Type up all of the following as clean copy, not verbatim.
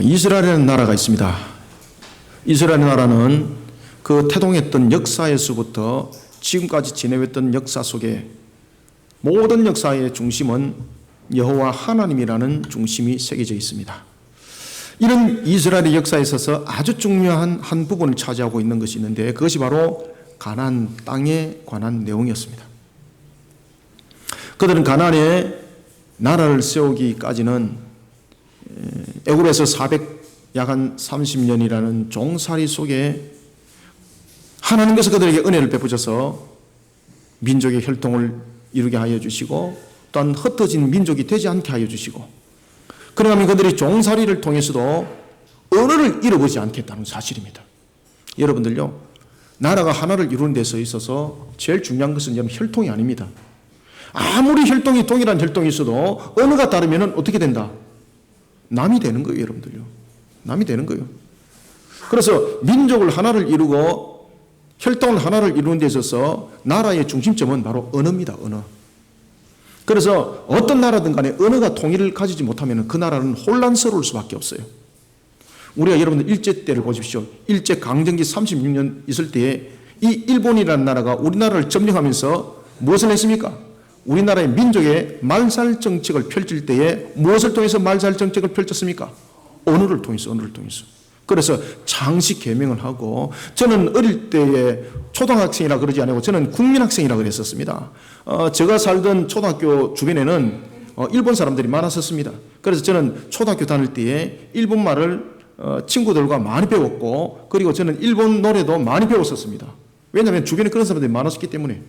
이스라엘이라는 나라가 있습니다. 이스라엘 나라는 그 태동했던 역사에서부터 지금까지 지내왔던 역사 속에 모든 역사의 중심은 여호와 하나님이라는 중심이 새겨져 있습니다. 이런 이스라엘의 역사에 있어서 아주 중요한 한 부분을 차지하고 있는 것이 있는데, 그것이 바로 가나안 땅에 관한 내용이었습니다. 그들은 가나안에 나라를 세우기까지는 애굽에서 약 한 30년이라는 종살이 속에 하나님께서 그들에게 은혜를 베푸셔서 민족의 혈통을 이루게 하여 주시고, 또한 흩어진 민족이 되지 않게 하여 주시고, 그러면 그들이 종살이를 통해서도 언어를 잃어버리지 않겠다는 사실입니다. 여러분들요, 나라가 하나를 이루는 데서 있어서 제일 중요한 것은 혈통이 아닙니다. 아무리 혈통이 동일한 혈통이 있어도 언어가 다르면 어떻게 된다? 남이 되는 거예요, 여러분들요. 남이 되는 거예요. 그래서 민족을 하나를 이루고 혈통을 하나를 이루는 데 있어서 나라의 중심점은 바로 언어입니다, 언어. 그래서 어떤 나라든 간에 언어가 통일을 가지지 못하면 그 나라는 혼란스러울 수밖에 없어요. 우리가 여러분들 일제 때를 보십시오. 일제 강점기 36년 있을 때에 이 일본이라는 나라가 우리나라를 점령하면서 무엇을 했습니까? 우리나라의 민족의 말살 정책을 펼칠 때에 무엇을 통해서 말살 정책을 펼쳤습니까? 언어를 통해서. 그래서 장시 개명을 하고, 저는 어릴 때에 초등학생이라 그러지 않고 저는 국민학생이라 그랬었습니다. 제가 살던 초등학교 주변에는 일본 사람들이 많았었습니다. 그래서 저는 초등학교 다닐 때에 일본말을 친구들과 많이 배웠고, 그리고 저는 일본 노래도 많이 배웠었습니다. 왜냐하면 주변에 그런 사람들이 많았기 때문에.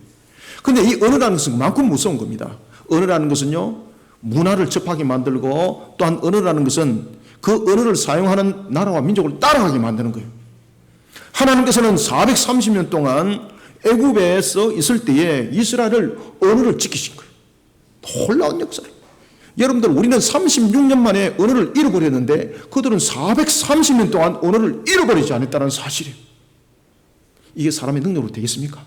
그런데 이 언어라는 것은 그만큼 무서운 겁니다. 언어라는 것은요, 문화를 접하게 만들고, 또한 언어라는 것은 그 언어를 사용하는 나라와 민족을 따라가게 만드는 거예요. 하나님께서는 430년 동안 애굽에서 있을 때에 이스라엘을 언어를 지키신 거예요. 놀라운 역사를. 여러분들, 우리는 36년 만에 언어를 잃어버렸는데 그들은 430년 동안 언어를 잃어버리지 않았다는 사실이에요. 이게 사람의 능력으로 되겠습니까?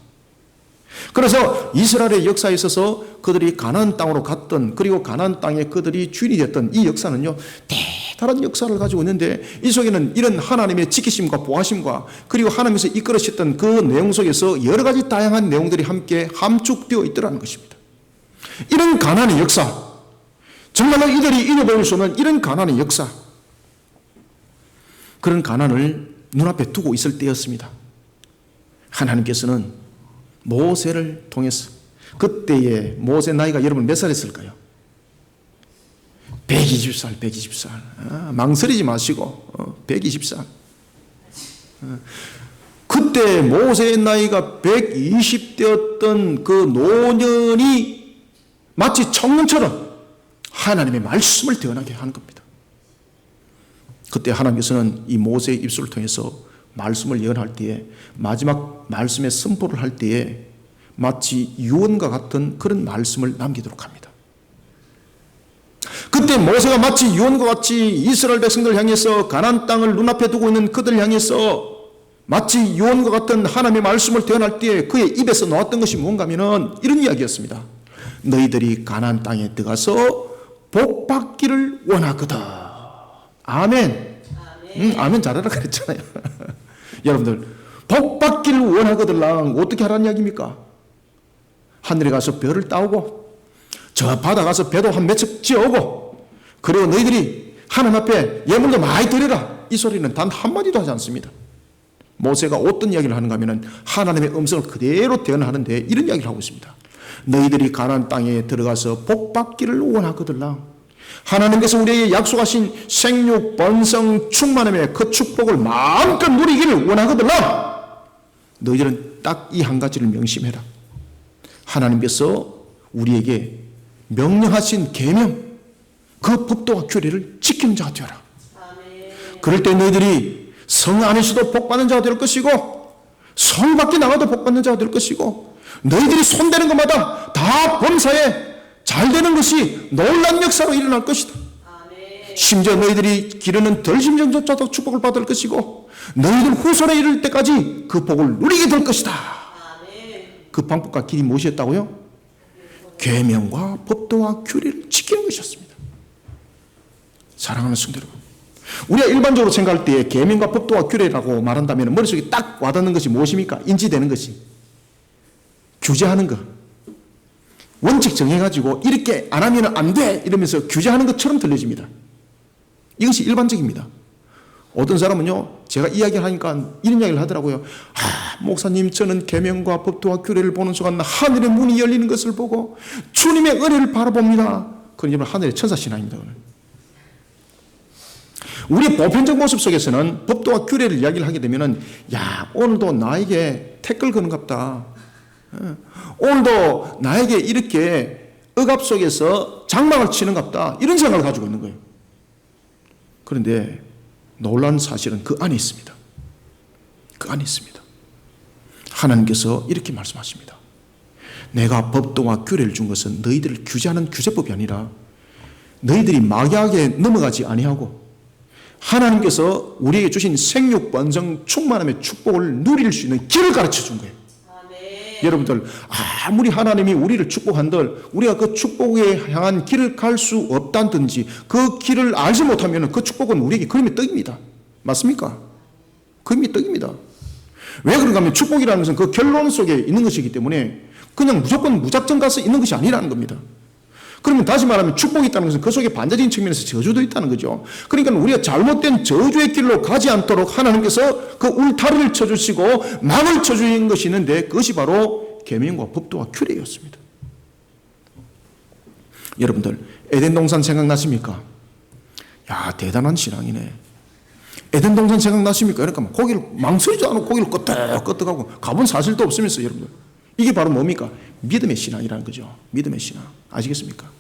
그래서 이스라엘의 역사에 있어서 그들이 가나안 땅으로 갔던, 그리고 가나안 땅에 그들이 주인이 됐던 이 역사는요, 대단한 역사를 가지고 있는데, 이 속에는 이런 하나님의 지키심과 보호하심과, 그리고 하나님께서 이끌으셨던 그 내용 속에서 여러 가지 다양한 내용들이 함께 함축되어 있더라는 것입니다. 이런 가나안의 역사, 정말로 이들이 잃어버릴 수 없는 이런 가나안의 역사, 그런 가나안을 눈앞에 두고 있을 때였습니다. 하나님께서는 모세를 통해서, 그때의 모세 나이가 여러분 몇 살했을까요? 120살. 망설이지 마시고 120살. 그때 모세의 나이가 120대였던 그 노년이 마치 청년처럼 하나님의 말씀을 대언하게 하는 겁니다. 그때 하나님께서는 이 모세의 입술을 통해서 말씀을 예언할 때에, 마지막 말씀의 선포를 할 때에 마치 유언과 같은 그런 말씀을 남기도록 합니다. 그때 모세가 마치 유언과 같이 이스라엘 백성들 향해서, 가나안 땅을 눈앞에 두고 있는 그들 향해서 마치 유언과 같은 하나님의 말씀을 대언할 때에 그의 입에서 나왔던 것이 뭔가 하면은 이런 이야기였습니다. 너희들이 가나안 땅에 들어가서 복받기를 원하거든. 아멘. 아멘 잘하라 그랬잖아요. 여러분들, 복받기를 원하거들랑 어떻게 하라는 이야기입니까? 하늘에 가서 별을 따오고, 저 바다 가서 배도 한 몇 척 지어오고, 그리고 너희들이 하나님 앞에 예물도 많이 드려라. 이 소리는 단 한마디도 하지 않습니다. 모세가 어떤 이야기를 하는가 하면 하나님의 음성을 그대로 대언하는데 이런 이야기를 하고 있습니다. 너희들이 가나안 땅에 들어가서 복받기를 원하거들랑, 하나님께서 우리에게 약속하신 생육, 번성, 충만함의 그 축복을 마음껏 누리기를 원하거들라. 너희들은 딱 이 한 가지를 명심해라. 하나님께서 우리에게 명령하신 계명, 그 법도와 규례를 지키는 자가 되어라. 그럴 때 너희들이 성 안에서도 복받는 자가 될 것이고, 성 밖에 나가도 복받는 자가 될 것이고, 너희들이 손대는 것마다 다 범사에 잘 되는 것이 놀라운 역사로 일어날 것이다. 심지어 너희들이 기르는 덜심정조차도 축복을 받을 것이고, 너희들 후손에 이를 때까지 그 복을 누리게 될 것이다. 그 방법과 길이 무엇이었다고요? 계명과 법도와 규례를 지키는 것이었습니다. 사랑하는 성도 여러분, 우리가 일반적으로 생각할 때 계명과 법도와 규례라고 말한다면 머릿속에 딱 와닿는 것이 무엇입니까? 인지되는 것이 규제하는 것. 원칙 정해가지고 이렇게 안 하면 안 돼 이러면서 규제하는 것처럼 들려집니다. 이것이 일반적입니다. 어떤 사람은요, 제가 이야기를 하니까 이런 이야기를 하더라고요. 목사님, 저는 계명과 법도와 규례를 보는 순간 하늘의 문이 열리는 것을 보고 주님의 은혜를 바라봅니다. 그건 여러분 하늘의 천사신앙입니다. 우리 보편적 모습 속에서는 법도와 규례를 이야기를 하게 되면은, 야, 오늘도 나에게 태클 거는갑다. 오늘도 나에게 이렇게 억압 속에서 장막을 치는갑다. 이런 생각을 가지고 있는 거예요. 그런데 놀라운 사실은 그 안에 있습니다. 그 안에 있습니다. 하나님께서 이렇게 말씀하십니다. 내가 법도와 규례를 준 것은 너희들을 규제하는 규제법이 아니라 너희들이 막약하게 넘어가지 아니하고 하나님께서 우리에게 주신 생육 번성 충만함의 축복을 누릴 수 있는 길을 가르쳐 준 거예요. 아멘. 여러분들, 아무리 하나님이 우리를 축복한들 우리가 그 축복에 향한 길을 갈 수 없다든지 그 길을 알지 못하면 그 축복은 우리에게 그림의 떡입니다. 맞습니까? 그림의 떡입니다. 왜 그런가 하면 축복이라는 것은 그 결론 속에 있는 것이기 때문에 그냥 무조건 무작정 가서 있는 것이 아니라는 겁니다. 그러면 다시 말하면 축복이 있다는 것은 그 속에 반대적인 측면에서 저주도 있다는 거죠. 그러니까 우리가 잘못된 저주의 길로 가지 않도록 하나님께서 그 울타리를 쳐주시고 막을 쳐주신 것이 있는데 그것이 바로 계명과 법도와 규례였습니다. 여러분들, 에덴 동산 생각나십니까? 야, 대단한 신앙이네. 에덴 동산 생각나십니까? 그러니까 고기를 망설이지 않고 고기를 끄떡끄떡하고 가본 사실도 없으면서 여러분들, 이게 바로 뭡니까? 믿음의 신앙이라는 거죠. 믿음의 신앙. 아시겠습니까?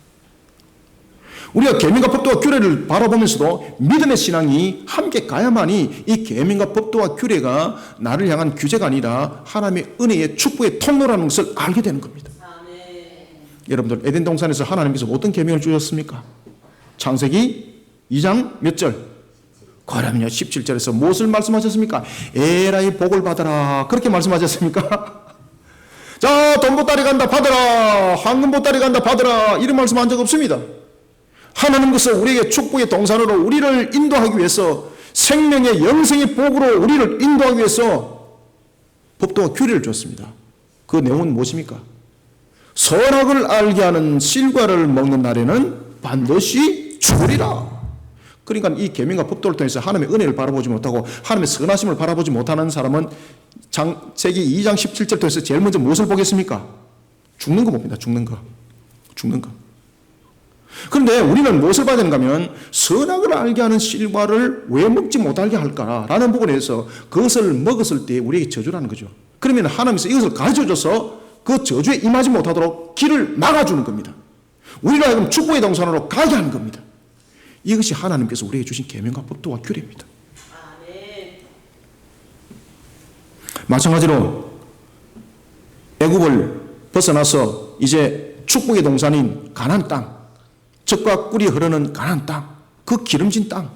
우리가 계명과 법도와 규례를 바라보면서도 믿음의 신앙이 함께 가야만이 이 계명과 법도와 규례가 나를 향한 규제가 아니라 하나님의 은혜의 축복의 통로라는 것을 알게 되는 겁니다. 여러분들, 에덴 동산에서 하나님께서 어떤 계명을 주셨습니까? 창세기 2장 몇 절? 그러면요, 17절에서 무엇을 말씀하셨습니까? 에라이 복을 받아라. 그렇게 말씀하셨습니까? 자, 돈 보따리 간다 받아라. 황금 보따리 간다 받아라. 이런 말씀한 적 없습니다. 하나님께서 우리에게 축복의 동산으로 우리를 인도하기 위해서 생명의 영생의 복으로 우리를 인도하기 위해서 법도와 규례를 줬습니다. 그 내용은 무엇입니까? 선악을 알게 하는 실과를 먹는 날에는 반드시 죽으리라. 그러니까 이 계명과 법도를 통해서 하나님의 은혜를 바라보지 못하고 하나님의 선하심을 바라보지 못하는 사람은 창세기 2장 17절 통해서 제일 먼저 무엇을 보겠습니까? 죽는 거 봅니다. 죽는 거. 죽는 거. 그런데 우리는 무엇을 봐야 되는가 하면 선악을 알게 하는 실과를 왜 먹지 못하게 할까라는 부분에서 그것을 먹었을 때 우리에게 저주라는 거죠. 그러면 하나님께서 이것을 가르쳐줘서 그 저주에 임하지 못하도록 길을 막아주는 겁니다. 우리로 하여금 축복의 동산으로 가게 하는 겁니다. 이것이 하나님께서 우리에게 주신 계명과 법도와 규례입니다. 마찬가지로 애굽을 벗어나서 이제 축복의 동산인 가나안 땅, 젖과 꿀이 흐르는 가나안 땅, 그 기름진 땅,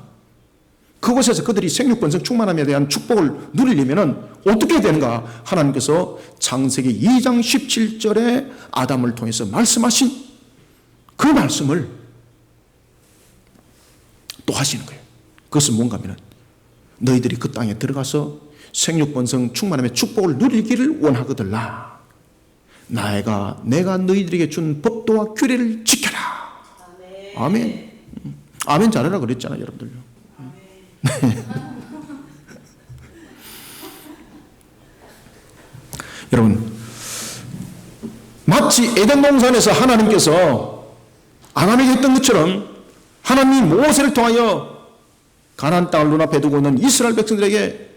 그곳에서 그들이 생육번성 충만함에 대한 축복을 누리려면 어떻게 되는가? 하나님께서 창세기 2장 17절에 아담을 통해서 말씀하신 그 말씀을 또 하시는 거예요. 그것은 뭔가 하면 너희들이 그 땅에 들어가서 생육번성 충만함의 축복을 누리기를 원하거들라. 내가 너희들에게 준 법도와 규례를 지켜라. 아멘. 아멘. 아멘 잘하라 그랬잖아요, 여러분들요. 여러분, 마치 에덴 동산에서 하나님께서 아담에게 했던 것처럼 하나님이 모세를 통하여 가나안 땅을 눈앞에 두고 있는 이스라엘 백성들에게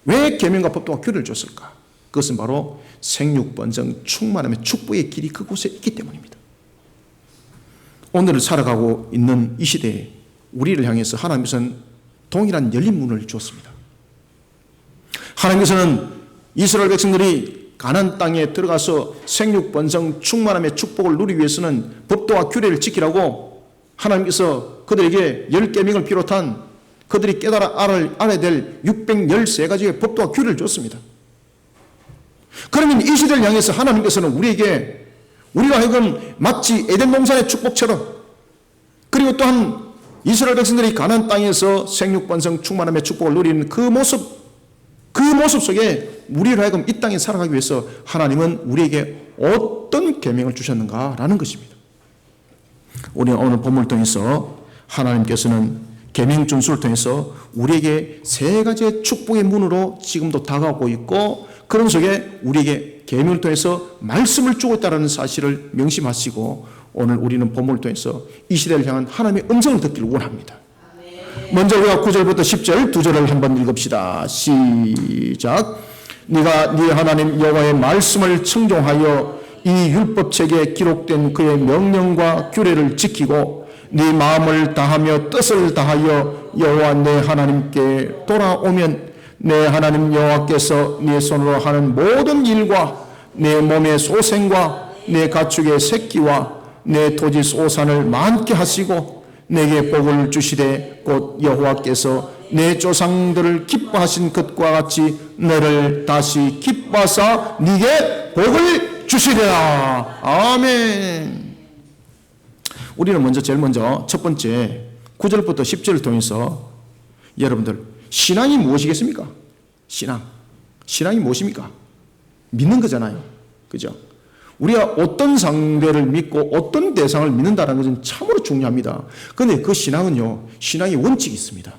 왜 계명과 법도와 규례를 줬을까? 그것은 바로 생육번성 충만함의 축복의 길이 그곳에 있기 때문입니다. 오늘을 살아가고 있는 이 시대에 우리를 향해서 하나님께서는 동일한 열린 문을 주었습니다. 하나님께서는 이스라엘 백성들이 가나안 땅에 들어가서 생육번성 충만함의 축복을 누리기 위해서는 법도와 규례를 지키라고 하나님께서 그들에게 10계명을 비롯한 그들이 깨달아 알아야 될 613가지의 법도와 규례를 줬습니다. 그러면 이 시대를 향해서 하나님께서는 우리가 하여금 마치 에덴 동산의 축복처럼, 그리고 또한 이스라엘 백성들이 가나안 땅에서 생육번성 충만함의 축복을 누리는 그 모습 속에 우리로 하여금 이 땅에 살아가기 위해서 하나님은 우리에게 어떤 계명을 주셨는가라는 것입니다. 우리는 오늘 본문을 통해서 하나님께서는 계명 준수를 통해서 우리에게 세 가지의 축복의 문으로 지금도 다가오고 있고, 그런 속에 우리에게 계명을 통해서 말씀을 주고 있다는 사실을 명심하시고, 오늘 우리는 본문을 통해서 이 시대를 향한 하나님의 음성을 듣기를 원합니다. 먼저 우리가 9절부터 10절 두 절을 한번 읽읍시다. 시작. 네가 네 하나님 여호와의 말씀을 청종하여 이 율법책에 기록된 그의 명령과 규례를 지키고 네 마음을 다하며 뜻을 다하여 여호와 네 하나님께 돌아오면 내 하나님 여호와께서 네 손으로 하는 모든 일과 내 몸의 소생과 내 가축의 새끼와 내 토지 소산을 많게 하시고 내게 복을 주시되 곧 여호와께서 내 조상들을 기뻐하신 것과 같이 너를 다시 기뻐하사 네게 복을 주시리라. 아멘. 우리는 제일 먼저 첫 번째 9절부터 10절을 통해서 여러분들, 신앙이 무엇이겠습니까? 신앙이 무엇입니까? 믿는 거잖아요. 그죠? 우리가 어떤 상대를 믿고 어떤 대상을 믿는다는 것은 참으로 중요합니다. 그런데 그 신앙은요, 신앙의 원칙이 있습니다.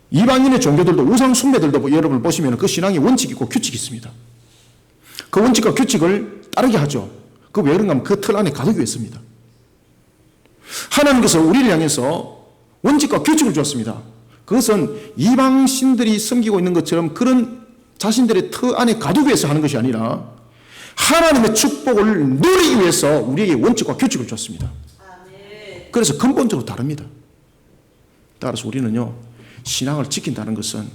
이방인의 종교들도, 우상 숭배들도 여러분 보시면 그 신앙의 원칙이 있고 규칙이 있습니다. 그 원칙과 규칙을 따르게 하죠. 그 왜 그런가 하면 그 틀 안에 가두기 위해서입니다. 하나님께서 우리를 향해서 원칙과 규칙을 주었습니다. 그것은 이방신들이 섬기고 있는 것처럼 그런 자신들의 틀 안에 가두기 위해서 하는 것이 아니라 하나님의 축복을 누리기 위해서 우리에게 원칙과 규칙을 줬습니다. 그래서 근본적으로 다릅니다. 따라서 우리는요, 신앙을 지킨다는 것은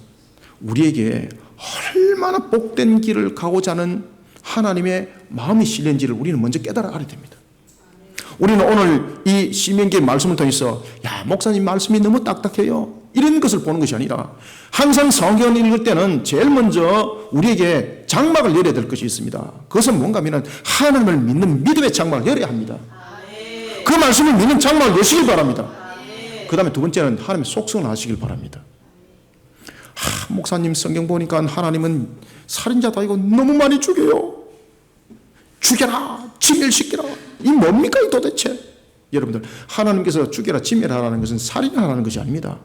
우리에게 얼마나 복된 길을 가고자 하는 하나님의 마음이 실린지를 우리는 먼저 깨달아 알아야 됩니다. 우리는 오늘 이 신명기의 말씀을 통해서 야, 목사님 말씀이 너무 딱딱해요, 이런 것을 보는 것이 아니라 항상 성경을 읽을 때는 제일 먼저 우리에게 장막을 열어야 될 것이 있습니다. 그것은 뭔가 하면 하나님을 믿는 믿음의 장막을 열어야 합니다. 그 말씀을 믿는 장막을 여시길 바랍니다. 그 다음에 두 번째는 하나님의 속성을 아시길 바랍니다. 목사님 성경 보니까 하나님은 살인자도 아니고 너무 많이 죽여요. 죽여라, 진멸시키라. 이 뭡니까 이 도대체? 여러분들, 하나님께서 죽여라, 진멸하라는 것은 살인하라는 것이 아닙니다.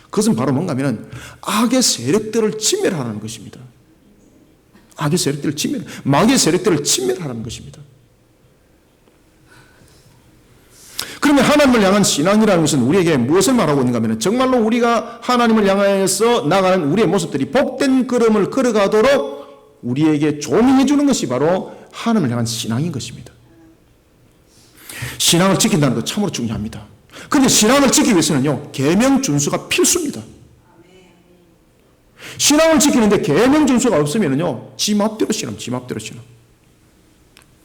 그것은 바로 뭔가 하면 악의 세력들을 진멸하라는 것입니다. 악의 세력들을 마귀의 세력들을 진멸하라는 것입니다. 그러면 하나님을 향한 신앙이라는 것은 우리에게 무엇을 말하고 있는가 하면 정말로 우리가 하나님을 향해서 나가는 우리의 모습들이 복된 걸음을 걸어가도록 우리에게 조명해 주는 것이 바로 하나님을 향한 신앙인 것입니다. 신앙을 지킨다는 것 참으로 중요합니다. 그런데 신앙을 지키기 위해서는요, 계명 준수가 필수입니다. 신앙을 지키는데 계명 준수가 없으면요, 지 맘대로 신음.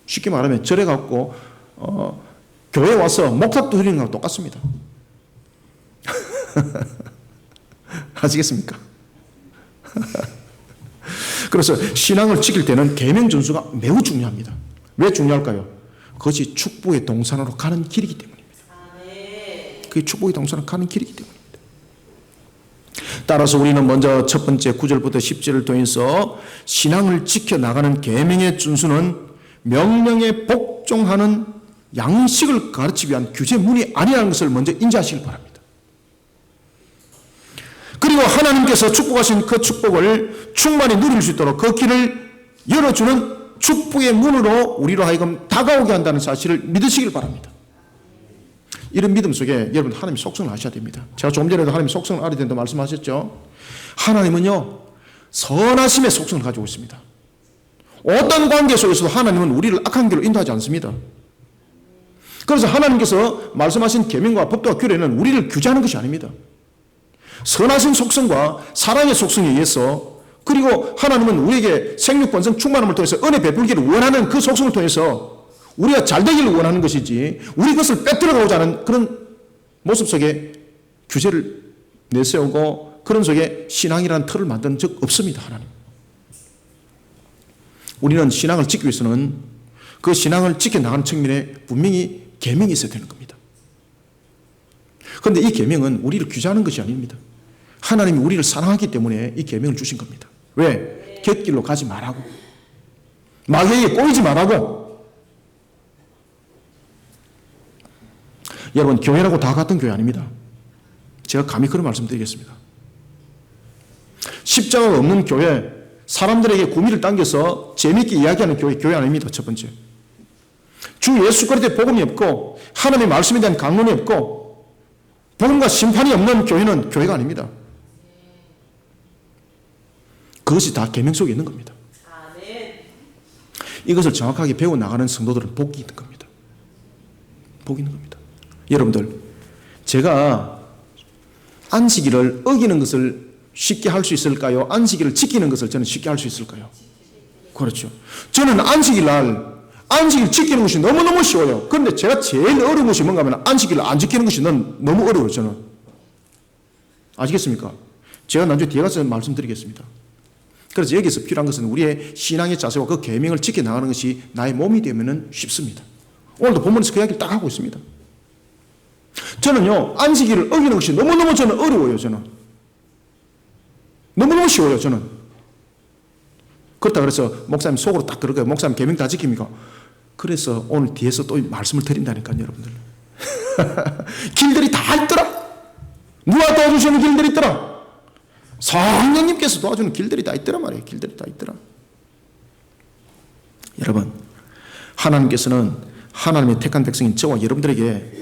쉽게 말하면 절에 갖고 교회 와서 목탁도 드리는 거랑 똑같습니다. 아시겠습니까? 그래서 신앙을 지킬 때는 계명 준수가 매우 중요합니다. 왜 중요할까요? 그것이 축복의 동산으로 가는 길이기 때문입니다. 그게 축복의 동산으로 가는 길이기 때문입니다. 따라서 우리는 먼저 첫 번째 9절부터 10절을 통해서 신앙을 지켜나가는 계명의 준수는 명령에 복종하는 양식을 가르치기 위한 규제문이 아니라는 것을 먼저 인지하시길 바랍니다. 그리고 하나님께서 축복하신 그 축복을 충만히 누릴 수 있도록 그 길을 열어주는 축복의 문으로 우리로 하여금 다가오게 한다는 사실을 믿으시길 바랍니다. 이런 믿음 속에 여러분 하나님의 속성을 아셔야 됩니다. 제가 조금 전에도 하나님의 속성을 알아야 된다고 말씀하셨죠. 하나님은요, 선하심의 속성을 가지고 있습니다. 어떤 관계 속에서도 하나님은 우리를 악한 길로 인도하지 않습니다. 그래서 하나님께서 말씀하신 계명과 법도와 규례는 우리를 규제하는 것이 아닙니다. 선하신 속성과 사랑의 속성에 의해서, 그리고 하나님은 우리에게 생육번성 충만함을 통해서 은혜 베풀기를 원하는 그 속성을 통해서 우리가 잘되기를 원하는 것이지, 우리 것을 빼앗으려고자 하는 그런 모습 속에 규제를 내세우고 그런 속에 신앙이라는 틀을 만든 적 없습니다. 하나님. 우리는 신앙을 지키기 위해서는 그 신앙을 지켜나가는 측면에 분명히 계명이 있어야 되는 겁니다. 그런데 이 계명은 우리를 규제하는 것이 아닙니다. 하나님이 우리를 사랑하기 때문에 이 계명을 주신 겁니다. 왜? 갯길로 가지 말라고. 마귀에게 꼬이지 말라고. 여러분, 교회라고 다 같은 교회 아닙니다. 제가 감히 그런 말씀 드리겠습니다. 십자가가 없는 교회, 사람들에게 구미를 당겨서 재미있게 이야기하는 교회 아닙니다. 첫 번째. 주 예수 그리스도의 복음이 없고 하나님의 말씀에 대한 강론이 없고 복음과 심판이 없는 교회는 교회가 아닙니다. 그것이 다 계명 속에 있는 겁니다. 이것을 정확하게 배워나가는 성도들은 복이 있는 겁니다. 복이 있는 겁니다. 여러분들, 제가 안식일을 어기는 것을 쉽게 할 수 있을까요? 안식일을 지키는 것을 저는 쉽게 할 수 있을까요? 그렇죠. 저는 안식일 지키는 것이 너무너무 쉬워요. 그런데 제가 제일 어려운 것이 뭔가 하면 안식일을 안 지키는 것이 너무 어려워요, 저는. 아시겠습니까? 제가 나중에 뒤에 가서 말씀드리겠습니다. 그래서 여기서 필요한 것은 우리의 신앙의 자세와 그 계명을 지켜나가는 것이 나의 몸이 되면 쉽습니다. 오늘도 본문에서 그 이야기를 딱 하고 있습니다. 저는요, 안식일을 어기는 것이 너무너무 저는 어려워요, 저는. 너무너무 쉬워요, 저는. 그렇다 그래서 목사님 속으로 딱 그러고요. 목사님 계명 다 지킵니까? 그래서 오늘 뒤에서 또 말씀을 드린다니까요, 여러분들. 길들이 다 있더라. 누가 도와주시는 길들이 있더라. 성령님께서 도와주는 길들이 다 있더라 말이에요. 길들이 다 있더라. 여러분, 하나님께서는 하나님의 택한 백성인 저와 여러분들에게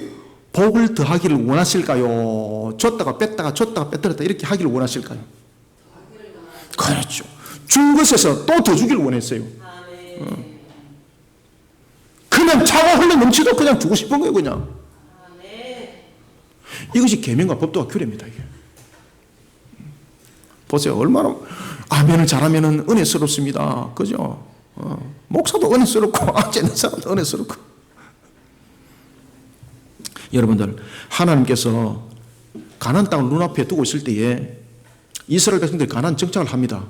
복을 더하기를 원하실까요? 줬다가 뺐다가 줬다가 뺐더라 이렇게 하기를 원하실까요? 그렇죠. 준 것에서 또 더 주기를 원했어요. 그냥 차고 흘러 넘치도 그냥 주고 싶은 거예요, 그냥. 이것이 계명과 법도와 규례입니다, 이게. 보세요. 얼마나 아멘을 잘하면 은혜스럽습니다. 그죠? 목사도 은혜스럽고 앉아 있는 사람도 은혜스럽고. 여러분들, 하나님께서 가나안 땅을 눈앞에 두고 있을 때에 이스라엘 백성들이 가나안 정착을 합니다.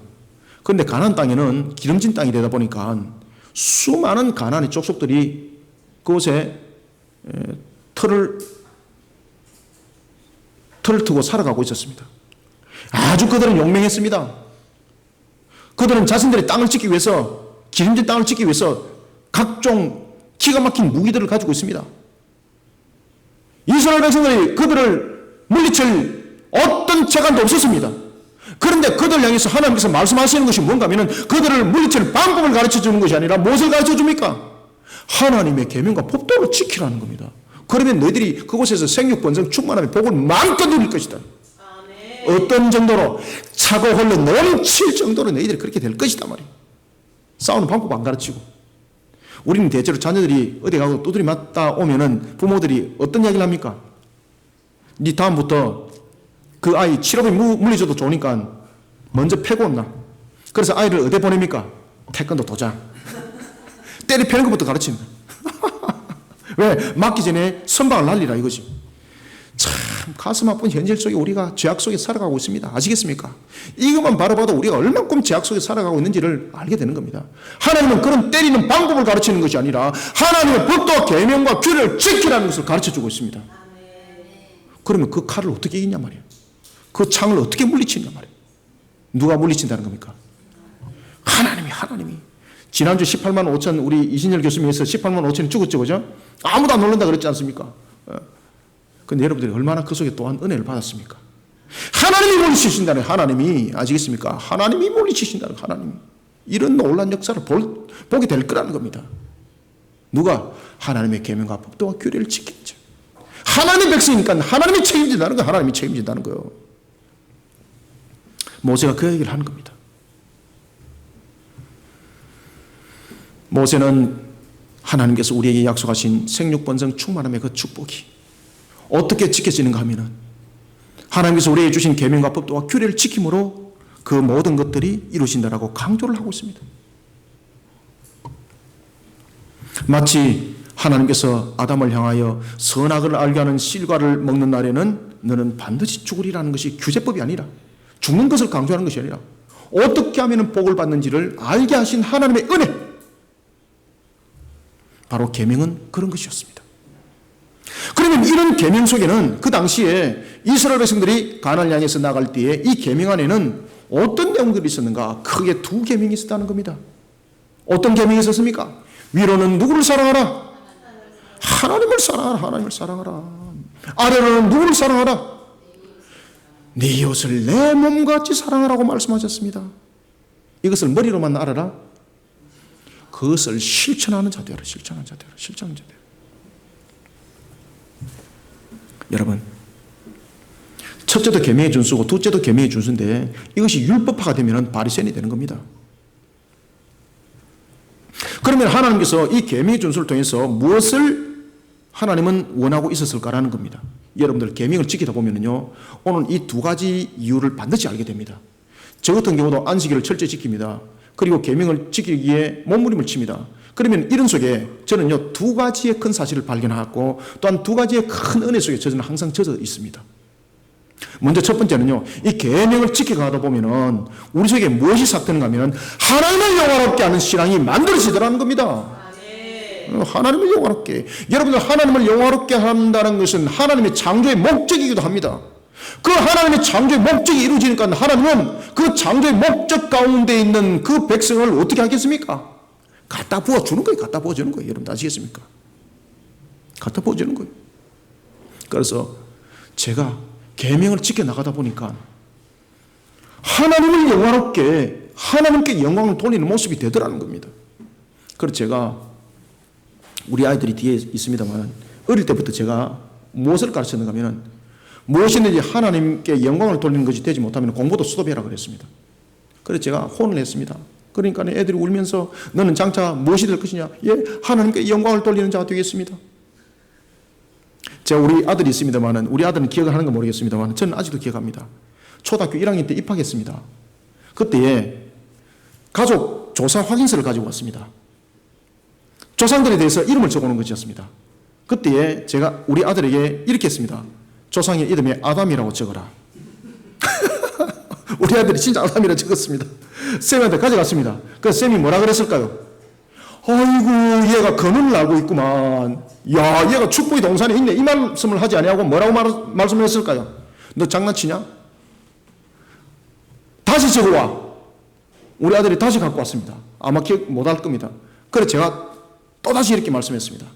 그런데 가나안 땅에는 기름진 땅이 되다 보니까 수많은 가나안의 족속들이 그곳에 틀을 트고 살아가고 있었습니다. 아주 그들은 용맹했습니다. 그들은 자신들의 땅을 지키기 위해서, 기름진 땅을 지키기 위해서 각종 기가 막힌 무기들을 가지고 있습니다. 이스라엘 백성들이 그들을 물리칠 어떤 재간도 없었습니다. 그런데 그들 향해서 하나님께서 말씀하시는 것이 뭔가 하면 그들을 물리칠 방법을 가르쳐 주는 것이 아니라 무엇을 가르쳐 줍니까? 하나님의 계명과 법도를 지키라는 겁니다. 그러면 너희들이 그곳에서 생육번성 충만함의 복을 마음껏 누릴 것이다. 어떤 정도로? 차고 흘러 넘칠 정도로 너희들이 그렇게 될 것이다 말이에요. 싸우는 방법 안 가르치고. 우리는 대체로 자녀들이 어디 가고 두드리 맞다 오면은 부모들이 어떤 이야기를 합니까? 네 다음부터 그 아이 치료비 물리줘도 좋으니까 먼저 패고 온나. 그래서 아이를 어디 보냅니까? 태권도 도장. 때리 패는 것부터 가르칩니다. 왜? 맞기 전에 선방을 날리라 이거지. 참 가슴 아픈 현실 속에 우리가 죄악 속에 살아가고 있습니다. 아시겠습니까? 이것만 바라봐도 우리가 얼만큼 죄악 속에 살아가고 있는지를 알게 되는 겁니다. 하나님은 그런 때리는 방법을 가르치는 것이 아니라 하나님의 법도와 계명과 규례를 지키라는 것을 가르쳐주고 있습니다. 그러면 그 칼을 어떻게 이기냐 말이에요. 그 창을 어떻게 물리치냐 말이에요. 누가 물리친다는 겁니까? 하나님이. 지난주 18만 5천 우리 이신열 교수님에서 18만 5천이 죽었죠, 그죠? 아무도 안 놀란다 그랬지 않습니까? 그런데 여러분들이 얼마나 그 속에 또한 은혜를 받았습니까? 하나님이 물리치신다는 하나님이, 아시겠습니까? 하나님이 물리치신다는 하나님이. 이런 놀란 역사를 보게 될 거라는 겁니다. 누가? 하나님의 계명과 법도와 규례를 지키죠. 하나님의 백성이니까 하나님이 책임진다는 거예요. 하나님이 책임진다는 거예요. 모세가 그 얘기를 하는 겁니다. 모세는 하나님께서 우리에게 약속하신 생육번성 충만함의 그 축복이 어떻게 지켜지는가 하면은 하나님께서 우리에게 주신 계명과 법도와 규례를 지킴으로 그 모든 것들이 이루어진다라고 강조를 하고 있습니다. 마치 하나님께서 아담을 향하여 선악을 알게 하는 실과를 먹는 날에는 너는 반드시 죽으리라는 것이 규제법이 아니라, 죽는 것을 강조하는 것이 아니라 어떻게 하면 복을 받는지를 알게 하신 하나님의 은혜, 바로 계명은 그런 것이었습니다. 그러면 이런 계명 속에는 그 당시에 이스라엘 백성들이 가나안을 향해서 나갈 때에 이 계명 안에는 어떤 내용들이 있었는가? 크게 두 계명이 있었다는 겁니다. 어떤 계명이 있었습니까? 위로는 누구를 사랑하라? 하나님을 사랑하라. 하나님을 사랑하라. 아래로는 누구를 사랑하라? 네 이웃을 내 몸같이 사랑하라고 말씀하셨습니다. 이것을 머리로만 알아라? 그것을 실천하는 자 되어라. 실천하는 자 되어라. 실천하는 자 되어라. 여러분, 첫째도 계명의 준수고 둘째도 계명의 준수인데 이것이 율법화가 되면 바리새인이 되는 겁니다. 그러면 하나님께서 이 계명의 준수를 통해서 무엇을 하나님은 원하고 있었을까라는 겁니다. 여러분들 계명을 지키다 보면요, 오늘 이 두 가지 이유를 반드시 알게 됩니다. 저 같은 경우도 안식일을 철저히 지킵니다. 그리고 계명을 지키기 위해 몸부림을 칩니다. 그러면 이런 속에 저는요, 두 가지의 큰 사실을 발견하고 또한 두 가지의 큰 은혜 속에 저는 항상 젖어 있습니다. 먼저 첫 번째는요, 이 계명을 지켜가다 보면은 우리 속에 무엇이 삭되는가 하면 하나님을 영화롭게 하는 신앙이 만들어지더라는 겁니다. 하나님을 영화롭게. 여러분들, 하나님을 영화롭게 한다는 것은 하나님의 창조의 목적이기도 합니다. 그 하나님의 창조의 목적이 이루어지니까 하나님은 그 창조의 목적 가운데 있는 그 백성을 어떻게 하겠습니까? 갖다 부어주는 거예요. 갖다 부어주는 거예요. 여러분 아시겠습니까? 갖다 부어주는 거예요. 그래서 제가 계명을 지켜나가다 보니까 하나님을 영화롭게, 하나님께 영광을 돌리는 모습이 되더라는 겁니다. 그래서 제가, 우리 아이들이 뒤에 있습니다만, 어릴 때부터 제가 무엇을 가르쳤는가 하면, 무엇이든지 하나님께 영광을 돌리는 것이 되지 못하면 공부도 스톱해라 그랬습니다. 그래서 제가 혼을 냈습니다. 그러니까 애들이 울면서 너는 장차 무엇이 될 것이냐? 예, 하나님께 영광을 돌리는 자가 되겠습니다. 제가 우리 아들이 있습니다만, 우리 아들은 기억을 하는 건 모르겠습니다만 저는 아직도 기억합니다. 초등학교 1학년 때 입학했습니다. 그때에 가족 조사 확인서를 가지고 왔습니다. 조상들에 대해서 이름을 적어놓은 것이었습니다. 그때에 제가 우리 아들에게 이렇게 했습니다. 조상의 이름에 아담이라고 적어라. 우리 아들이 진짜 아담이라고 적었습니다. 쌤한테 가져갔습니다. 그래서 쌤이 뭐라 그랬을까요? 아이고, 얘가 근원을 알고 있구만. 야, 얘가 축복의 동산에 있네. 이 말씀을 하지 아니하고 뭐라고 말씀을 했을까요? 너 장난치냐? 다시 적어와. 우리 아들이 다시 갖고 왔습니다. 아마 기억 못할 겁니다. 그래서 제가 또다시 이렇게 말씀했습니다.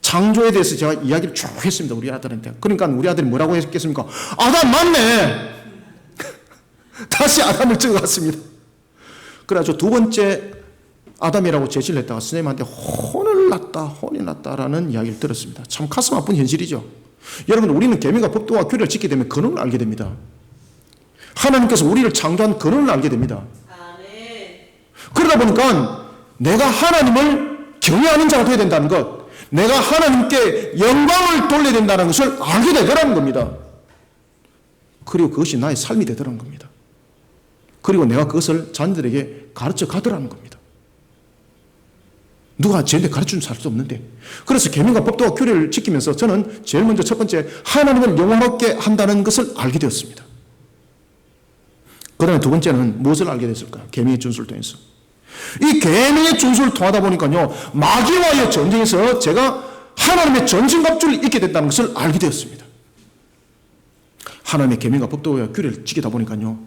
창조에 대해서 제가 이야기를 쭉 했습니다. 우리 아들한테. 그러니까 우리 아들이 뭐라고 했겠습니까? 아담 맞네. 다시 아담을 적어왔습니다. 그래가지고 두 번째 아담이라고 제시를 했다가 선생님한테 혼을 났다라는 이야기를 들었습니다. 참 가슴 아픈 현실이죠. 여러분, 우리는 계명과 법도와 규례를 지키게 되면 근원을 알게 됩니다. 하나님께서 우리를 창조한 근원을 알게 됩니다. 그러다 보니까 내가 하나님을 경외하는 자가 되어야 된다는 것, 내가 하나님께 영광을 돌려야 된다는 것을 알게 되더라는 겁니다. 그리고 그것이 나의 삶이 되더라는 겁니다. 그리고 내가 그것을 자녀들에게 가르쳐 가더라는 겁니다. 누가 저한테 가르쳐 줄 수 없는데. 그래서 계명과 법도와 규례를 지키면서 저는 제일 먼저 첫 번째 하나님을 영광롭게 한다는 것을 알게 되었습니다. 그 다음에 두 번째는 무엇을 알게 됐을까? 계명의 준수를 통해서. 이 계명의 준수를 통하다 보니까요, 마귀와의 전쟁에서 제가 하나님의 전승갑주를 잊게 됐다는 것을 알게 되었습니다. 하나님의 계명과 법도와 규례를 지키다 보니까요,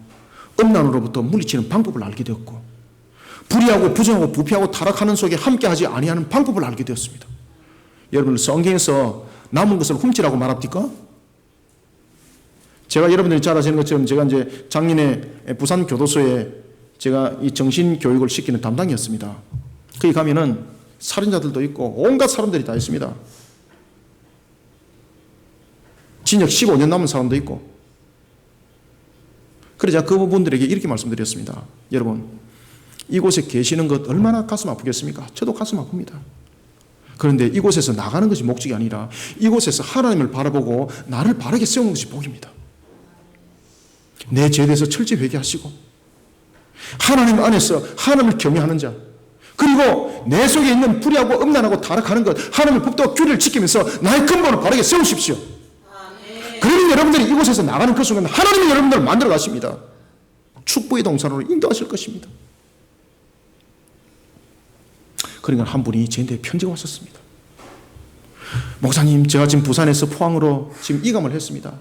음란으로부터 물리치는 방법을 알게 되었고, 불의하고 부정하고 부패하고 타락하는 속에 함께하지 아니하는 방법을 알게 되었습니다. 여러분, 성경에서 남은 것을 훔치라고 말합니까? 제가 여러분들이 잘 아시는 것처럼 제가 이제 작년에 부산 교도소에 제가 이 정신교육을 시키는 담당이었습니다. 거기 가면은 살인자들도 있고 온갖 사람들이 다 있습니다. 징역 15년 남은 사람도 있고. 그래서 제가 그분들에게 이렇게 말씀드렸습니다. 여러분, 이곳에 계시는 것 얼마나 가슴 아프겠습니까? 저도 가슴 아픕니다. 그런데 이곳에서 나가는 것이 목적이 아니라 이곳에서 하나님을 바라보고 나를 바르게 세우는 것이 복입니다. 내 죄에 대해서 철저히 회개하시고 하나님 안에서 하나님을 경외하는 자, 그리고 내 속에 있는 불의하고 음란하고 타락하는 것, 하나님의 법도와 규례를 지키면서 나의 근본을 바르게 세우십시오. 그러면 여러분들이 이곳에서 나가는 그 순간 하나님이 여러분들을 만들어 가십니다. 축복의 동산으로 인도하실 것입니다. 그러니까 한 분이 저한테 편지가 왔었습니다. 목사님, 제가 지금 부산에서 포항으로 지금 이감을 했습니다.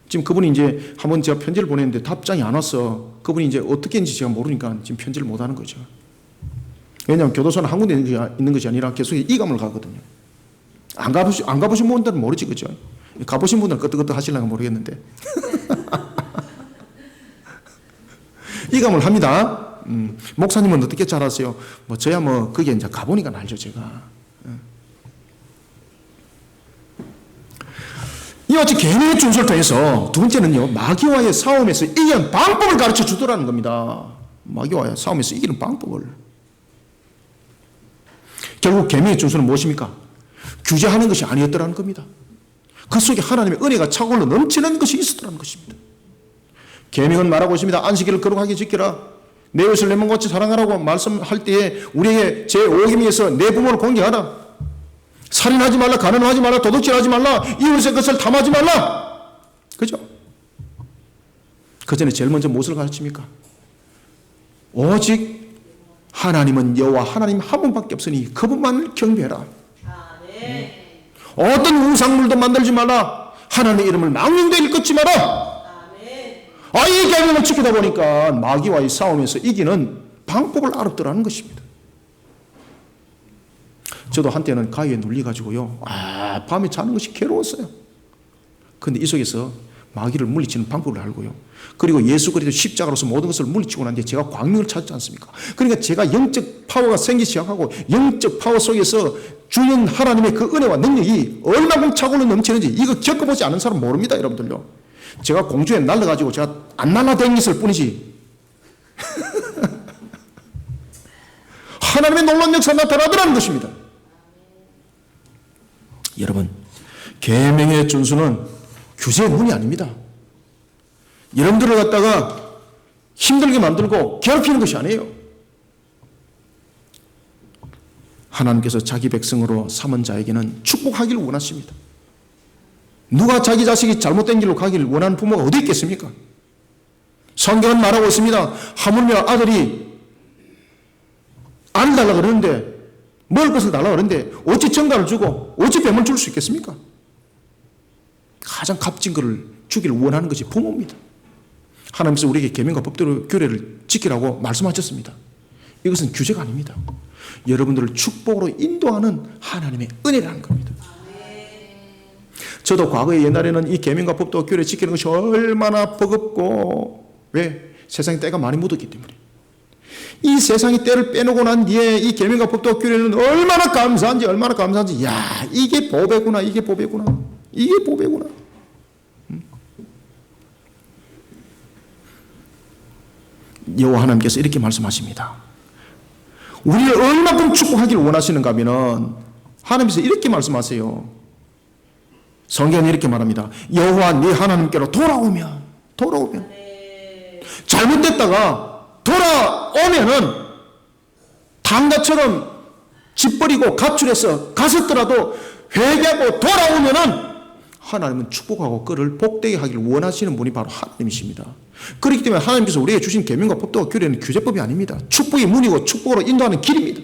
지금 그분이 이제 한번 제가 편지를 보냈는데 답장이 안 왔어. 그분이 이제 어떻게 했는지 제가 모르니까 지금 편지를 못 하는 거죠. 왜냐하면 교도소는 한 군데 있는 것이 아니라 계속 이감을 가거든요. 안 가보신 분들은 모르지, 그죠? 가보신 분들은 끄떡끄떡 하시려면 모르겠는데. 이감을 합니다. 목사님은 어떻게 잘 아세요? 뭐, 저야 뭐, 그게 이제 가보니까 알죠, 제가. 이와 같이 계명의 준수를 통해서 두 번째는요, 마귀와의 싸움에서 이기는 방법을 가르쳐 주더라는 겁니다. 마귀와의 싸움에서 이기는 방법을. 결국 계명의 준수는 무엇입니까? 규제하는 것이 아니었더라는 겁니다. 그 속에 하나님의 은혜가 차고로 넘치는 것이 있었더라는 것입니다. 계명은 말하고 있습니다. 안식일을 거룩하게 지키라. 내 이웃을 내 몸같이 사랑하라고 말씀할 때에 우리에게 제5계명에서 내 부모를 공경하라. 살인하지 말라, 가늠하지 말라, 도둑질하지 말라, 이웃의 것을 탐하지 말라. 그죠? 그 전에 제일 먼저 무엇을 가르칩니까? 오직 하나님은 여호와 하나님 한 분밖에 없으니 그분만을 경배해라. 어떤 우상물도 만들지 말라. 하나님의 이름을 망령되이 일컫지 마라. 이 계명을 지키다 보니까 마귀와의 싸움에서 이기는 방법을 알았더라는 것입니다. 저도 한때는 가위에 눌려가지고요, 밤에 자는 것이 괴로웠어요. 그런데 이 속에서 마귀를 물리치는 방법을 알고요. 그리고 예수 그리스도 십자가로서 모든 것을 물리치고 난 뒤에 제가 광명을 찾지 않습니까? 그러니까 제가 영적 파워가 생기기 시작하고 영적 파워 속에서 주는 하나님의 그 은혜와 능력이 얼마나 차고로 넘치는지 이거 겪어보지 않은 사람 모릅니다, 여러분들요. 제가 공중에 날라가지고 제가 안 날아다녔을 뿐이지 하나님의 놀라운 역사가 나타나더라는 것입니다. 여러분, 계명의 준수는 규제의 문이 아닙니다. 여러분들을 갖다가 힘들게 만들고 괴롭히는 것이 아니에요. 하나님께서 자기 백성으로 삼은 자에게는 축복하기를 원하십니다. 누가 자기 자식이 잘못된 길로 가기를 원하는 부모가 어디 있겠습니까? 성경은 말하고 있습니다. 하물며 아들이 알을 달라고 그러는데, 먹을 것을 달라고 그러는데 어찌 정갈을 주고 어찌 뱀을 줄 수 있겠습니까? 가장 값진 것을 주기를 원하는 것이 부모입니다. 하나님께서 우리에게 계명과 법대로 규례를 지키라고 말씀하셨습니다. 이것은 규제가 아닙니다. 여러분들을 축복으로 인도하는 하나님의 은혜라는 겁니다. 저도 과거에 옛날에는 이 계명과 법도와 규례를 지키는 것이 얼마나 버겁고, 왜? 세상에 때가 많이 묻었기 때문에. 이 세상이 때를 빼놓고 난 뒤에 이 계명과 법도와 규례는 얼마나 감사한지, 야, 이게 보배구나, 이게 보배구나. 여호와 하나님께서 이렇게 말씀하십니다. 우리를 얼마큼 축복하기를 원하시는가 하면은 하나님께서 이렇게 말씀하세요. 성경은 이렇게 말합니다. 여호와 네 하나님께로 돌아오면 잘못됐다가 돌아오면은 당나처럼 집 버리고 가출해서 갔었더라도 회개하고 돌아오면은 하나님은 축복하고 그를 복되게 하기를 원하시는 분이 바로 하나님이십니다. 그렇기 때문에 하나님께서 우리에게 주신 계명과 법도와 규례는 규제법이 아닙니다. 축복의 문이고 축복으로 인도하는 길입니다.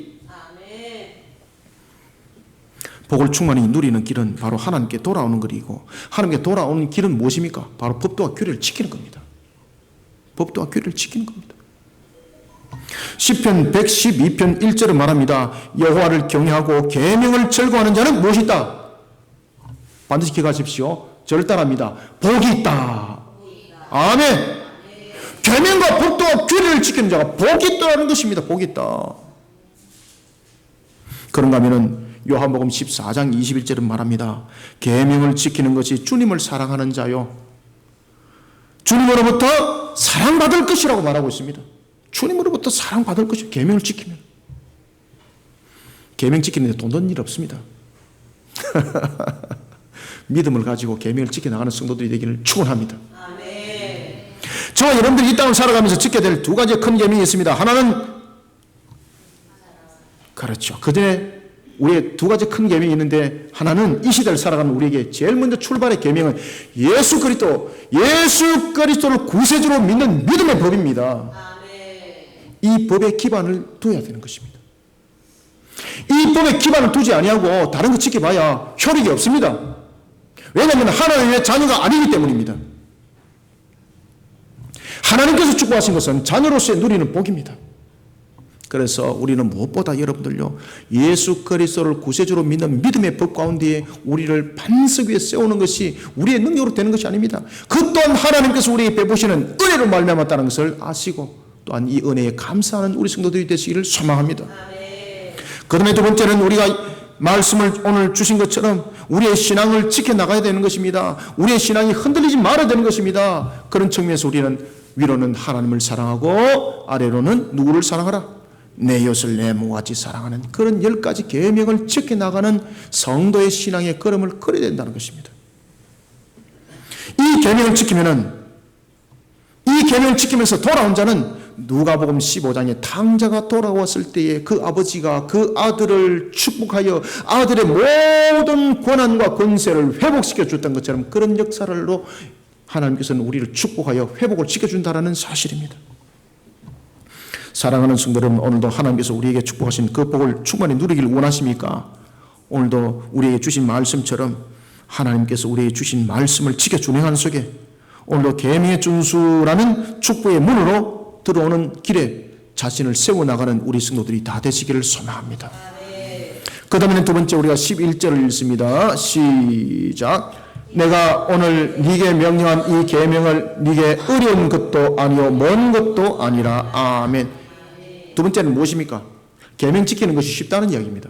복을 충만히 누리는 길은 바로 하나님께 돌아오는 길이고, 하나님께 돌아오는 길은 무엇입니까? 바로 법도와 규례를 지키는 겁니다. 법도와 규례를 지키는 겁니다. 시편 112편 1절을 말합니다. 여호와를 경외하고 계명을 즐거워하는 자는 무엇이 있다? 반드시 기억하십시오. 저를 따라합니다. 복이 있다. 아멘. 계명과 법도와 규례를 지키는 자가 복이 있다는 것입니다. 복이 있다. 그런가 하면은 요한복음 14장 21절은 말합니다. 계명을 지키는 것이 주님을 사랑하는 자요, 주님으로부터 사랑받을 것이라고 말하고 있습니다. 주님으로부터 사랑받을 것이요, 계명을 지키면. 계명 지키는데 돈 드는 일 없습니다. 믿음을 가지고 계명을 지켜나가는 성도들이 되기를 축원합니다. 저와 여러분들이 이 땅을 살아가면서 지켜야 될 두 가지 큰 계명이 있습니다. 하나는, 그렇죠, 그전에 우리의 두 가지 큰 계명이 있는데, 하나는 이 시대를 살아가는 우리에게 제일 먼저 출발의 계명은 예수 그리스도를 구세주로 믿는 믿음의 법입니다. 이 법의 기반을 둬야 되는 것입니다. 이 법에 기반을 두지 아니하고 다른 거 지켜봐야 효력이 없습니다. 왜냐하면 하나님의 자녀가 아니기 때문입니다. 하나님께서 축복하신 것은 자녀로서의 누리는 복입니다. 그래서 우리는 무엇보다 여러분들요, 예수 그리스도를 구세주로 믿는 믿음의 법 가운데에 우리를 반석 위에 세우는 것이 우리의 능력으로 되는 것이 아닙니다. 그 또한 하나님께서 우리에게 베푸시는 은혜로 말미암았다는 것을 아시고 또한 이 은혜에 감사하는 우리 성도들이 되시기를 소망합니다. 그 다음에 두 번째는 우리가 말씀을 오늘 주신 것처럼 우리의 신앙을 지켜나가야 되는 것입니다. 우리의 신앙이 흔들리지 말아야 되는 것입니다. 그런 측면에서 우리는 위로는 하나님을 사랑하고 아래로는 누구를 사랑하라? 내 이웃을 내 몸같이 사랑하는 그런 10가지 계명을 지켜나가는 성도의 신앙의 걸음을 걸어야 된다는 것입니다. 이 계명을 지키면서 돌아온 자는 누가복음 15장에 탕자가 돌아왔을 때에 그 아버지가 그 아들을 축복하여 아들의 모든 권한과 권세를 회복시켜 줬던 것처럼 그런 역사로 하나님께서는 우리를 축복하여 회복을 시켜준다는 사실입니다. 사랑하는 성도 여러분, 오늘도 하나님께서 우리에게 축복하신 그 복을 충만히 누리기를 원하십니까? 오늘도 우리에게 주신 말씀처럼 하나님께서 우리에게 주신 말씀을 지켜 준행하는 속에 오늘도 계명의 준수라는 축복의 문으로 들어오는 길에 자신을 세워나가는 우리 성도들이 다 되시기를 소망합니다. 그 다음에는 두 번째 우리가 11절을 읽습니다. 시작. 내가 오늘 네게 명령한 이 계명을 네게 어려운 것도 아니요 먼 것도 아니라. 아멘. 두 번째는 무엇입니까? 계명 지키는 것이 쉽다는 이야기입니다.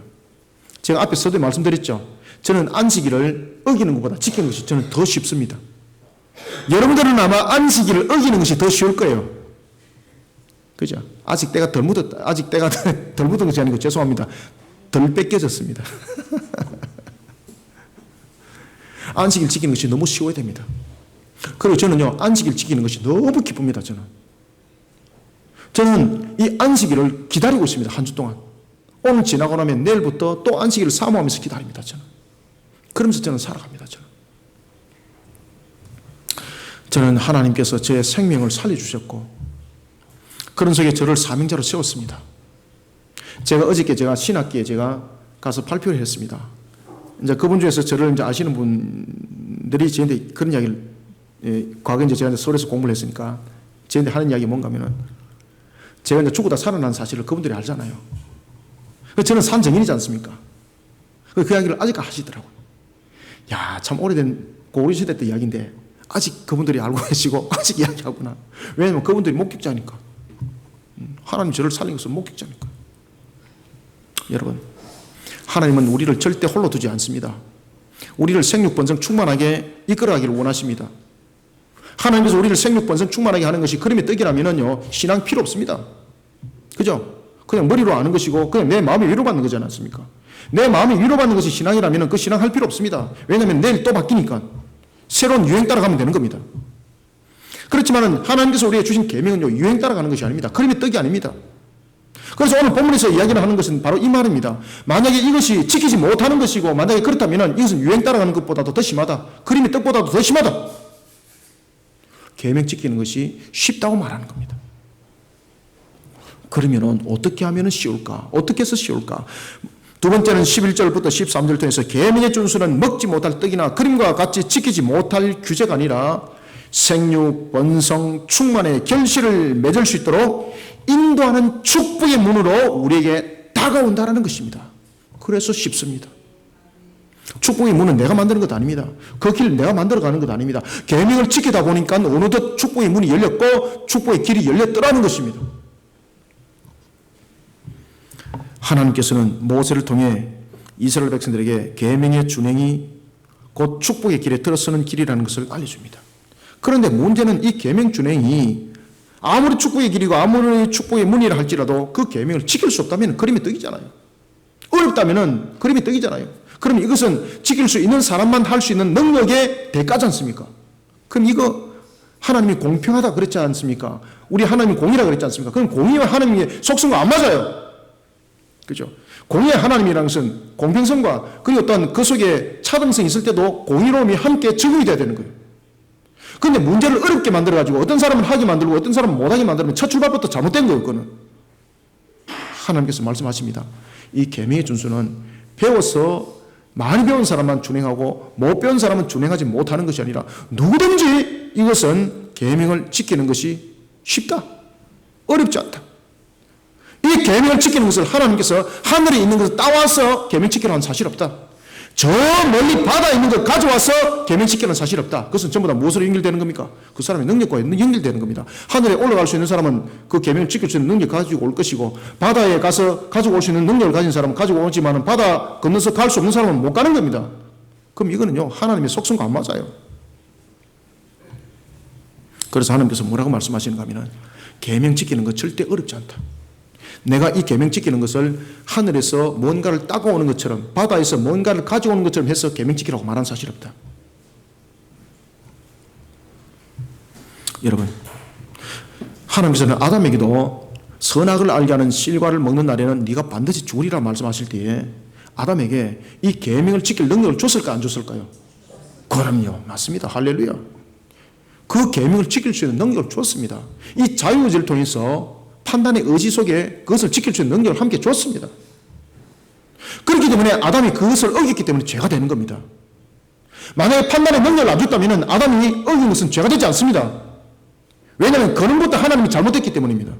제가 앞에 서두에 말씀드렸죠. 저는 안식일을 어기는 것보다 지키는 것이 저는 더 쉽습니다. 여러분들은 아마 안식일을 어기는 것이 더 쉬울 거예요. 그죠? 아직 때가 덜 묻었다. 아직 때가 덜 묻은 것이 아니고 죄송합니다. 덜 뺏겨졌습니다. 안식일 지키는 것이 너무 쉬워야 됩니다. 그리고 저는요, 안식일 지키는 것이 너무 기쁩니다. 저는 이 안식일을 기다리고 있습니다. 한 주 동안. 오늘 지나고 나면 내일부터 또 안식일을 사모하면서 기다립니다. 그러면서 저는 살아갑니다. 저는 하나님께서 제 생명을 살려주셨고 그런 속에 저를 사명자로 세웠습니다. 제가 어저께 신학기에 가서 발표를 했습니다. 이제 그분 중에서 저를 이제 아시는 분들이 저한테 그런 이야기를, 과거에 이제 제가 서울에서 공부를 했으니까 저한테 하는 이야기 뭔가 하면은 제가 이제 죽고 다 살아난 사실을 그분들이 알잖아요. 저는 산 증인이지 않습니까? 그 이야기를 아직까지 하시더라고요. 야, 참 오래된 고려 시대 때 이야기인데 아직 그분들이 알고 계시고 아직 이야기하구나. 왜냐하면 그분들이 목격자니까. 하나님 저를 살린 것은 목격자니까. 여러분, 하나님은 우리를 절대 홀로 두지 않습니다. 우리를 생육번성 충만하게 이끌어가기를 원하십니다. 하나님께서 우리를 생육번성 충만하게 하는 것이 그림의 떡이라면요, 신앙 필요 없습니다. 그죠? 그냥 머리로 아는 것이고 그냥 내 마음이 위로받는 거지 않습니까? 내 마음이 위로받는 것이 신앙이라면 그 신앙 할 필요 없습니다. 왜냐하면 내일 또 바뀌니까 새로운 유행 따라가면 되는 겁니다. 그렇지만 하나님께서 우리에게 주신 계명은요, 유행 따라가는 것이 아닙니다. 그림의 떡이 아닙니다. 그래서 오늘 본문에서 이야기를 하는 것은 바로 이 말입니다. 만약에 이것이 지키지 못하는 것이고 만약에 그렇다면 이것은 유행 따라가는 것보다도 더 심하다. 그림의 떡보다도 더 심하다. 계명 지키는 것이 쉽다고 말하는 겁니다. 그러면 어떻게 하면 쉬울까? 어떻게 해서 쉬울까? 두 번째는 11절부터 13절 통해서 계명의 준수는 먹지 못할 떡이나 그림과 같이 지키지 못할 규제가 아니라 생육, 번성, 충만의 결실을 맺을 수 있도록 인도하는 축복의 문으로 우리에게 다가온다는 것입니다. 그래서 쉽습니다. 축복의 문은 내가 만드는 것 아닙니다. 그 길을 내가 만들어가는 것 아닙니다. 계명을 지키다 보니까 어느덧 축복의 문이 열렸고 축복의 길이 열렸더라는 것입니다. 하나님께서는 모세를 통해 이스라엘 백성들에게 계명의 준행이 곧 축복의 길에 들어서는 길이라는 것을 알려줍니다. 그런데 문제는 이 계명 준행이 아무리 축복의 길이고 아무리 축복의 문이라 할지라도 그 계명을 지킬 수 없다면 그림의 떡이잖아요. 어렵다면 그림의 떡이잖아요. 그럼 이것은 지킬 수 있는 사람만 할 수 있는 능력의 대가지 않습니까? 그럼 이거 하나님이 공평하다 그랬지 않습니까? 우리 하나님이 공의라 그랬지 않습니까? 그럼 공의와 하나님의 속성과 안 맞아요. 그죠? 공의의 하나님이라는 것은 공평성과 그리고 어떤 그 속에 차등성이 있을 때도 공의로움이 함께 적용이 돼야 되는 거예요. 그런데 문제를 어렵게 만들어가지고 어떤 사람은 하게 만들고 어떤 사람은 못하게 만들면 첫 출발부터 잘못된 거예요. 그거는 하나님께서 말씀하십니다. 이 계명의 준수는 배워서 많이 배운 사람만 준행하고 못 배운 사람은 준행하지 못하는 것이 아니라 누구든지 이것은 계명을 지키는 것이 쉽다. 어렵지 않다. 이 계명을 지키는 것을 하나님께서 하늘에 있는 것을 따와서 계명 지키라는 사실 없다. 저 멀리 바다에 있는 걸 가져와서 계명 지키는 사실 없다. 그것은 전부 다 무엇으로 연결되는 겁니까? 그 사람의 능력과 연결되는 겁니다. 하늘에 올라갈 수 있는 사람은 그 계명을 지킬 수 있는 능력 가지고 올 것이고, 바다에 가서 가지고 올 수 있는 능력을 가진 사람은 가지고 오지만 바다 건너서 갈 수 없는 사람은 못 가는 겁니다. 그럼 이거는요, 하나님의 속성과 안 맞아요. 그래서 하나님께서 뭐라고 말씀하시는가 하면, 계명 지키는 것 절대 어렵지 않다. 내가 이 계명 지키는 것을 하늘에서 뭔가를 따고 오는 것처럼, 바다에서 뭔가를 가져오는 것처럼 해서 계명 지키라고 말한 사실 없다. 여러분, 하나님께서는 아담에게도 선악을 알게 하는 실과를 먹는 날에는 네가 반드시 죽으리라 말씀하실 때에 아담에게 이 계명을 지킬 능력을 줬을까 안 줬을까요? 그럼요, 맞습니다. 할렐루야. 그 계명을 지킬 수 있는 능력을 줬습니다. 이 자유의지를 통해서 판단의 의지 속에 그것을 지킬 수 있는 능력을 함께 줬습니다. 그렇기 때문에 아담이 그것을 어겼기 때문에 죄가 되는 겁니다. 만약에 판단의 능력을 안 줬다면 아담이 어긴 것은 죄가 되지 않습니다. 왜냐하면 그는부터 하나님이 잘못했기 때문입니다.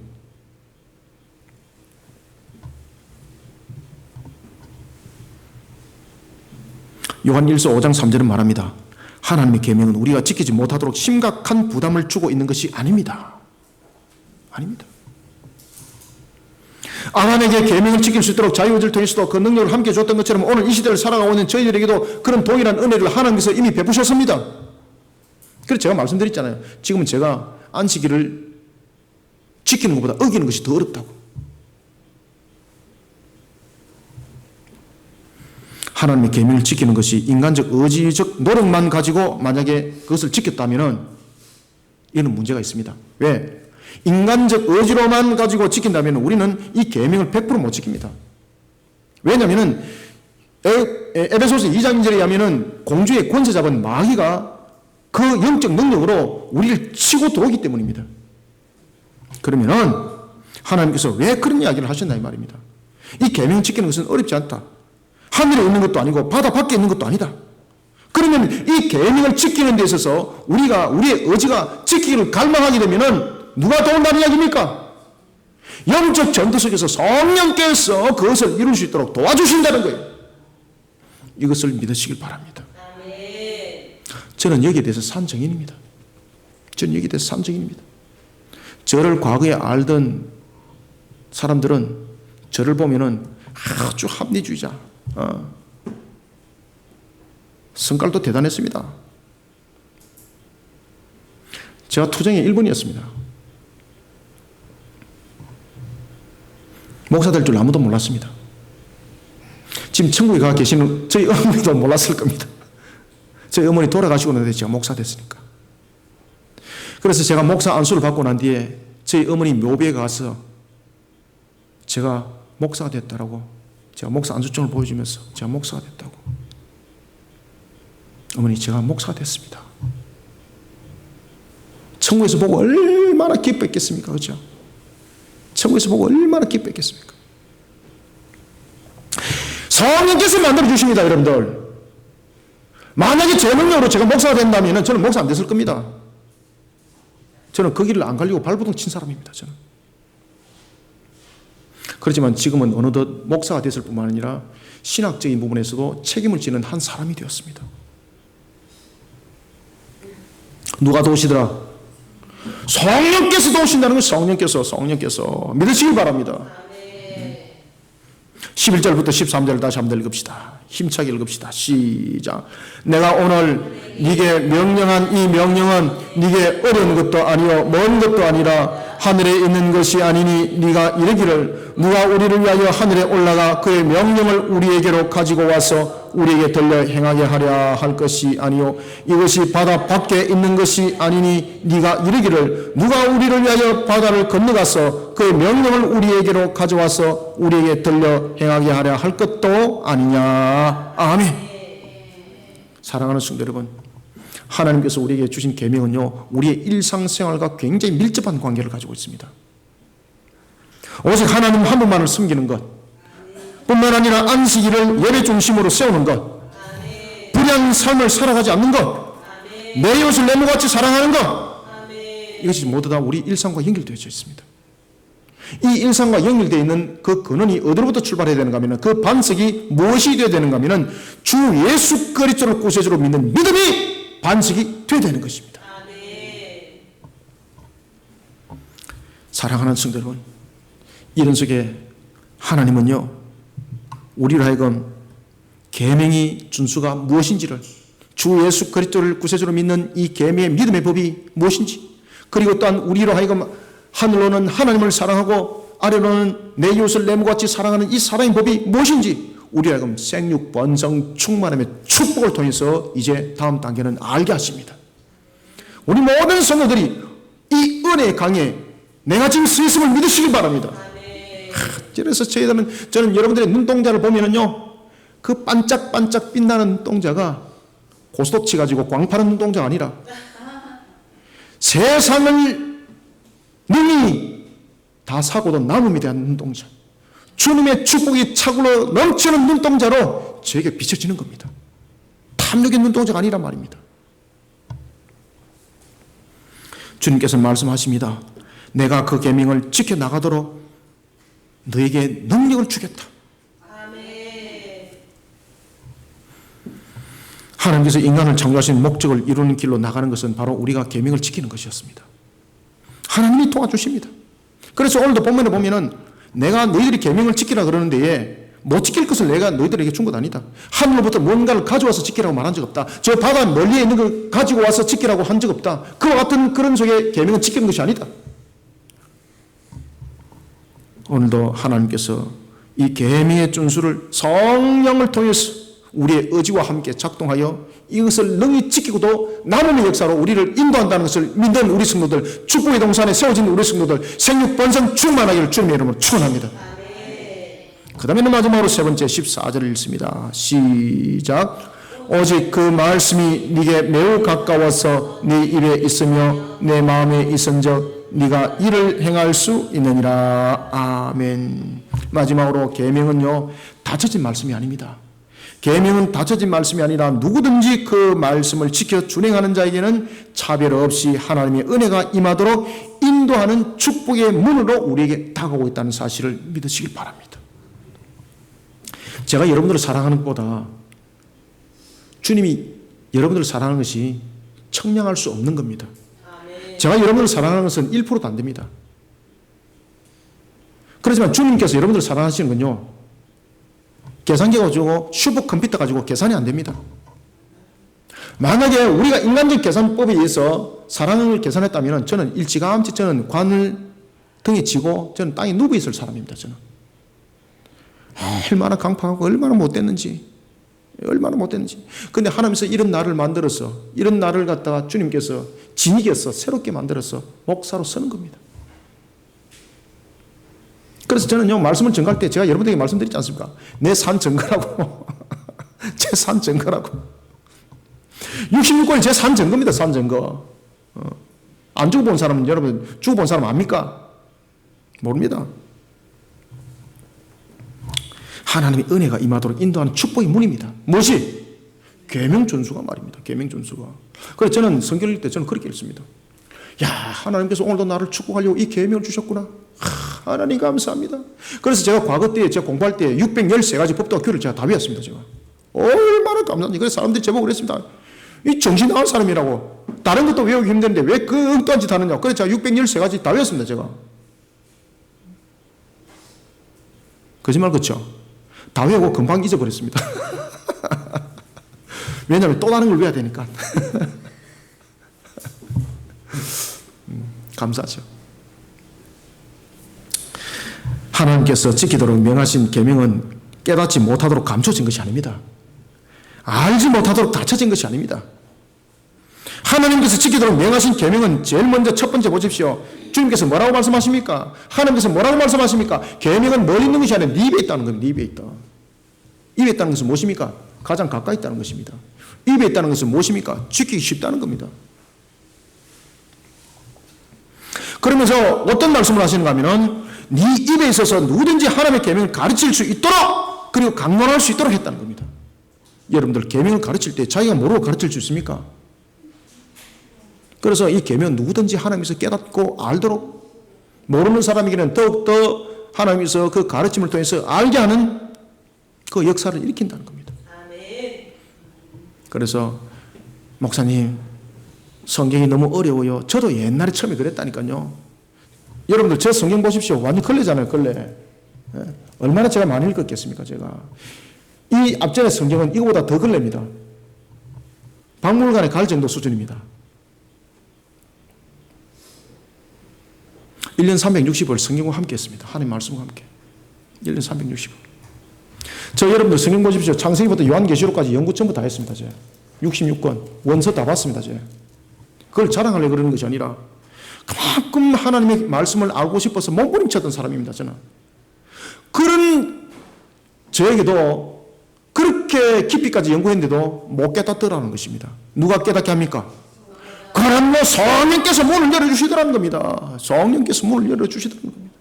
요한 1서 5장 3절은 말합니다. 하나님의 계명은 우리가 지키지 못하도록 심각한 부담을 주고 있는 것이 아닙니다. 아닙니다. 아담에게 계명을 지킬 수 있도록 자유의지를 통해서도 그 능력을 함께 줬던 것처럼 오늘 이 시대를 살아가고 있는 저희들에게도 그런 동일한 은혜를 하나님께서 이미 베푸셨습니다. 그래서 제가 말씀드렸잖아요. 지금은 제가 안식일을 지키는 것보다 어기는 것이 더 어렵다고. 하나님의 계명을 지키는 것이 인간적 의지적 노력만 가지고 만약에 그것을 지켰다면 이는 문제가 있습니다. 왜? 인간적 의지로만 가지고 지킨다면 우리는 이 계명을 100% 못 지킵니다. 왜냐하면 에베소서 2장 2절에 하면은 공주의 권세 잡은 마귀가 그 영적 능력으로 우리를 치고 들어오기 때문입니다. 그러면은 하나님께서 왜 그런 이야기를 하셨나 이 말입니다. 이 계명 지키는 것은 어렵지 않다. 하늘에 있는 것도 아니고 바다 밖에 있는 것도 아니다. 그러면 이 계명을 지키는 데 있어서 우리가 우리의 의지가 지키기를 갈망하게 되면은 누가 도운다는 이야기입니까? 영적 전투 속에서 성령께서 그것을 이룰 수 있도록 도와주신다는 거예요. 이것을 믿으시길 바랍니다. 저는 여기에 대해서 산증인입니다. 저는 여기에 대해서 산증인입니다. 저를 과거에 알던 사람들은 저를 보면은 아주 합리주의자, 성깔도 대단했습니다. 제가 투정의 1번이었습니다. 목사 될 줄 아무도 몰랐습니다. 지금 천국에 가 계시는 저희 어머니도 몰랐을 겁니다. 저희 어머니 돌아가시고 나서 제가 목사 됐으니까. 그래서 제가 목사 안수를 받고 난 뒤에 저희 어머니 묘비에 가서 제가 목사가 됐다라고 제가 목사 안수증을 보여주면서 제가 목사가 됐다고. 어머니 제가 목사가 됐습니다. 천국에서 보고 얼마나 기뻐했겠습니까? 그렇죠? 천국에서 보고 얼마나 기뻐했겠습니까? 성령께서 만들어주십니다, 여러분들. 만약에 제 능력으로 제가 목사가 된다면 저는 목사 안 됐을 겁니다. 저는 그 길을 안 가려고 발버둥 친 사람입니다. 저는. 그렇지만 지금은 어느덧 목사가 됐을 뿐만 아니라 신학적인 부분에서도 책임을 지는 한 사람이 되었습니다. 누가 도우시더라? 성령께서 도우신다는 것이 성령께서 믿으시길 바랍니다. 11절부터 13절을 다시 한번 읽읍시다. 힘차게 읽읍시다. 시작. 내가 오늘 네게 명령한 이 명령은 네게 어려운 것도 아니요 먼 것도 아니라 하늘에 있는 것이 아니니 네가 이르기를 누가 우리를 위하여 하늘에 올라가 그의 명령을 우리에게로 가지고 와서 우리에게 들려 행하게 하려 할 것이 아니요 이것이 바다 밖에 있는 것이 아니니 네가 이르기를 누가 우리를 위하여 바다를 건너가서 그의 명령을 우리에게로 가져와서 우리에게 들려 행하게 하려 할 것도 아니냐. 아멘. 사랑하는 성도 여러분, 하나님께서 우리에게 주신 계명은요 우리의 일상생활과 굉장히 밀접한 관계를 가지고 있습니다. 오직 하나님 한 분만을 섬기는 것, 뿐만 아니라 안식일을 예배 중심으로 세우는 것, 불의한 삶을 살아가지 않는 것, 내 이웃을 내 몸같이 사랑하는 것, 이것이 모두 다 우리 일상과 연결되어 있습니다. 이 일상과 연결되어 있는 그 근원이 어디로부터 출발해야 되는가 하면, 그 반석이 무엇이 되어야 되는가 하면 주 예수 그리스도를 구세주로 믿는 믿음이 반석이 되어야 되는 것입니다. 사랑하는 성도 여러분, 이런 속에 하나님은요, 우리로 하여금 계명의 준수가 무엇인지를, 주 예수 그리스도를 구세주로 믿는 이 계명의 믿음의 법이 무엇인지, 그리고 또한 우리로 하여금 하늘로는 하나님을 사랑하고 아래로는 내 이웃을 내 몸같이 사랑하는 이 사랑의 법이 무엇인지 우리로 하여금 생육 번성 충만함의 축복을 통해서 이제 다음 단계는 알게 하십니다. 우리 모든 성도들이 이 은혜의 강에 내가 지금 서 있음을 믿으시기 바랍니다. 그래서 저는 여러분들의 눈동자를 보면은요, 그 반짝반짝 빛나는 눈동자가 고스톱 치가지고 광파는 눈동자가 아니라 세상을 능히 다 사고도 남음에 대한 눈동자, 주님의 축복이 차고로 넘치는 눈동자로 저에게 비춰지는 겁니다. 탐욕의 눈동자가 아니란 말입니다. 주님께서 말씀하십니다. 내가 그 계명을 지켜나가도록 너에게 능력을 주겠다. 하나님께서 인간을 창조하신 목적을 이루는 길로 나가는 것은 바로 우리가 계명을 지키는 것이었습니다. 하나님이 도와주십니다. 그래서 오늘도 본문에 보면은 내가 너희들이 계명을 지키라 그러는데 못 지킬 것을 내가 너희들에게 준 것 아니다. 하늘로부터 뭔가를 가져와서 지키라고 말한 적 없다. 저 바다 멀리에 있는 걸 가지고 와서 지키라고 한 적 없다. 그와 같은 그런 속에 계명은 지키는 것이 아니다. 오늘도 하나님께서 이 계명의 준수를 성령을 통해서 우리의 의지와 함께 작동하여 이것을 능히 지키고도 남음의 역사로 우리를 인도한다는 것을 믿는 우리 성도들, 축복의 동산에 세워진 우리 성도들 생육 번성 충만하기를 주님의 이름으로 축원합니다. 그 다음에는 마지막으로 세 번째 14절을 읽습니다. 시작. 오직 그 말씀이 네게 매우 가까워서 네 입에 있으며 내 마음에 있은즉 네가 이를 행할 수 있느니라. 아멘. 마지막으로 계명은요, 닫혀진 말씀이 아닙니다. 계명은 닫혀진 말씀이 아니라 누구든지 그 말씀을 지켜 준행하는 자에게는 차별 없이 하나님의 은혜가 임하도록 인도하는 축복의 문으로 우리에게 다가오고 있다는 사실을 믿으시길 바랍니다. 제가 여러분들을 사랑하는 것보다 주님이 여러분들을 사랑하는 것이 청량할 수 없는 겁니다. 제가 여러분들을 사랑하는 것은 1%도 안 됩니다. 그렇지만 주님께서 여러분들을 사랑하시는 건요, 계산기 가지고 슈퍼컴퓨터 가지고 계산이 안 됩니다. 만약에 우리가 인간적 계산법에 의해서 사랑을 계산했다면 저는 일찌감치 저는 관을 등에 쥐고 저는 땅에 누워 있을 사람입니다. 저는 얼마나 강팍하고 얼마나 못됐는지. 근데 하나님께서 이런 나를 만들어서, 이런 나를 갖다가 주님께서 진이겨서 새롭게 만들어서 목사로 쓰는 겁니다. 그래서 저는요, 말씀을 전가할 때 제가 여러분들에게 말씀드리지 않습니까? 내 산 증거라고. 제 산 증거라고. 66권이 제 산 증거입니다. 산 증거. 안 죽어본 사람은, 여러분 죽어본 사람 압니까? 모릅니다. 하나님의 은혜가 임하도록 인도하는 축복의 문입니다. 무엇이? 계명 준수가 말입니다. 계명 준수가. 그래서 저는 성경을 읽을 때 저는 그렇게 읽습니다. 야, 하나님께서 오늘도 나를 축복하려고 이 계명을 주셨구나. 하나님 감사합니다. 그래서 제가 과거 때에 제가 공부할 때 613가지 법도와 규를 제가 다 외웠습니다. 제가 얼마나 감사한지. 그래서 사람들이 제보고 그랬습니다. 이 정신 나간 사람이라고. 다른 것도 외우기 힘든데 왜 그 엉뚱한 짓 하느냐고. 그래서 제가 613가지 다 외웠습니다. 제가. 거짓말 그렇죠? 다 외우고 금방 잊어버렸습니다. 왜냐하면 또 다른 걸 외워야 되니까. 감사하죠. 하나님께서 지키도록 명하신 계명은 깨닫지 못하도록 감춰진 것이 아닙니다. 알지 못하도록 닫혀진 것이 아닙니다. 하나님께서 지키도록 명하신 계명은 제일 먼저 첫 번째 보십시오. 주님께서 뭐라고 말씀하십니까? 하나님께서 뭐라고 말씀하십니까? 계명은 멀리 있는 것이 아니라 네 입에 있다는 겁니다. 네 입에 있다. 입에 있다는 것은 무엇입니까? 가장 가까이 있다는 것입니다. 입에 있다는 것은 무엇입니까? 지키기 쉽다는 겁니다. 그러면서 어떤 말씀을 하시는가 하면은 네 입에 있어서 누구든지 하나님의 계명을 가르칠 수 있도록 그리고 강론할 수 있도록 했다는 겁니다. 여러분들 계명을 가르칠 때 자기가 모르고 가르칠 수 있습니까? 그래서 이 계명 누구든지 하나님께서 깨닫고 알도록, 모르는 사람에게는 더욱더 하나님께서 그 가르침을 통해서 알게 하는 그 역사를 일으킨다는 겁니다. 그래서 목사님, 성경이 너무 어려워요. 저도 옛날에 처음에 그랬다니까요. 여러분들 제 성경 보십시오. 완전 걸레잖아요, 걸레. 얼마나 제가 많이 읽었겠습니까, 제가. 이 앞전의 성경은 이거보다 더 걸레입니다. 박물관에 갈 정도 수준입니다. 1년 360을 성경과 함께 했습니다. 하나님 말씀과 함께. 1년 360을. 저 여러분들 성경 보십시오. 창세기부터 요한계시록까지 연구 전부 다 했습니다. 제가. 66권. 원서 다 봤습니다. 제가. 그걸 자랑하려고 그러는 것이 아니라 그만큼 하나님의 말씀을 알고 싶어서 몸부림쳤던 사람입니다. 저는. 그런 저에게도 그렇게 깊이까지 연구했는데도 못 깨닫더라는 것입니다. 누가 깨닫게 합니까? 그럼 성령께서 문을 열어주시더라는 겁니다. 성령께서 문을 열어주시더라는 겁니다.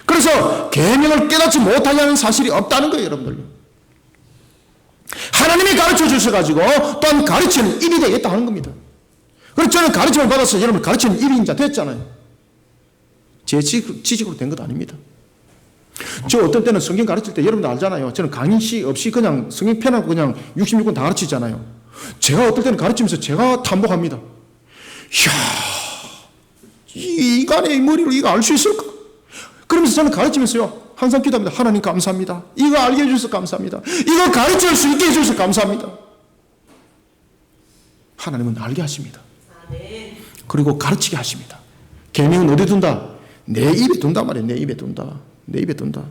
그래서 계명을 깨닫지 못하게 하는 사실이 없다는 거예요, 여러분들. 하나님이 가르쳐 주셔가지고 또한 가르치는 일이 되겠다 하는 겁니다. 그래서 저는 가르침을 받아서 여러분 가르치는 일인자 됐잖아요. 제 지식으로 된 것 아닙니다. 저 어떤 때는 성경 가르칠 때 여러분들 알잖아요. 저는 강의 없이 그냥 성경 펴놓고 그냥 66권 다 가르치잖아요. 제가 어떨 때는 가르치면서 제가 탐복합니다. 이야, 이 인간의 머리로 이거 알 수 있을까? 그러면서 저는 가르치면서요, 항상 기도합니다. 하나님 감사합니다. 이거 알게 해주셔서 감사합니다. 이거 가르칠 수 있게 해주셔서 감사합니다. 하나님은 알게 하십니다. 그리고 가르치게 하십니다. 계명은 어디 둔다? 내 입에 둔단 말이에요. 내 입에 둔다. 내 입에 둔다.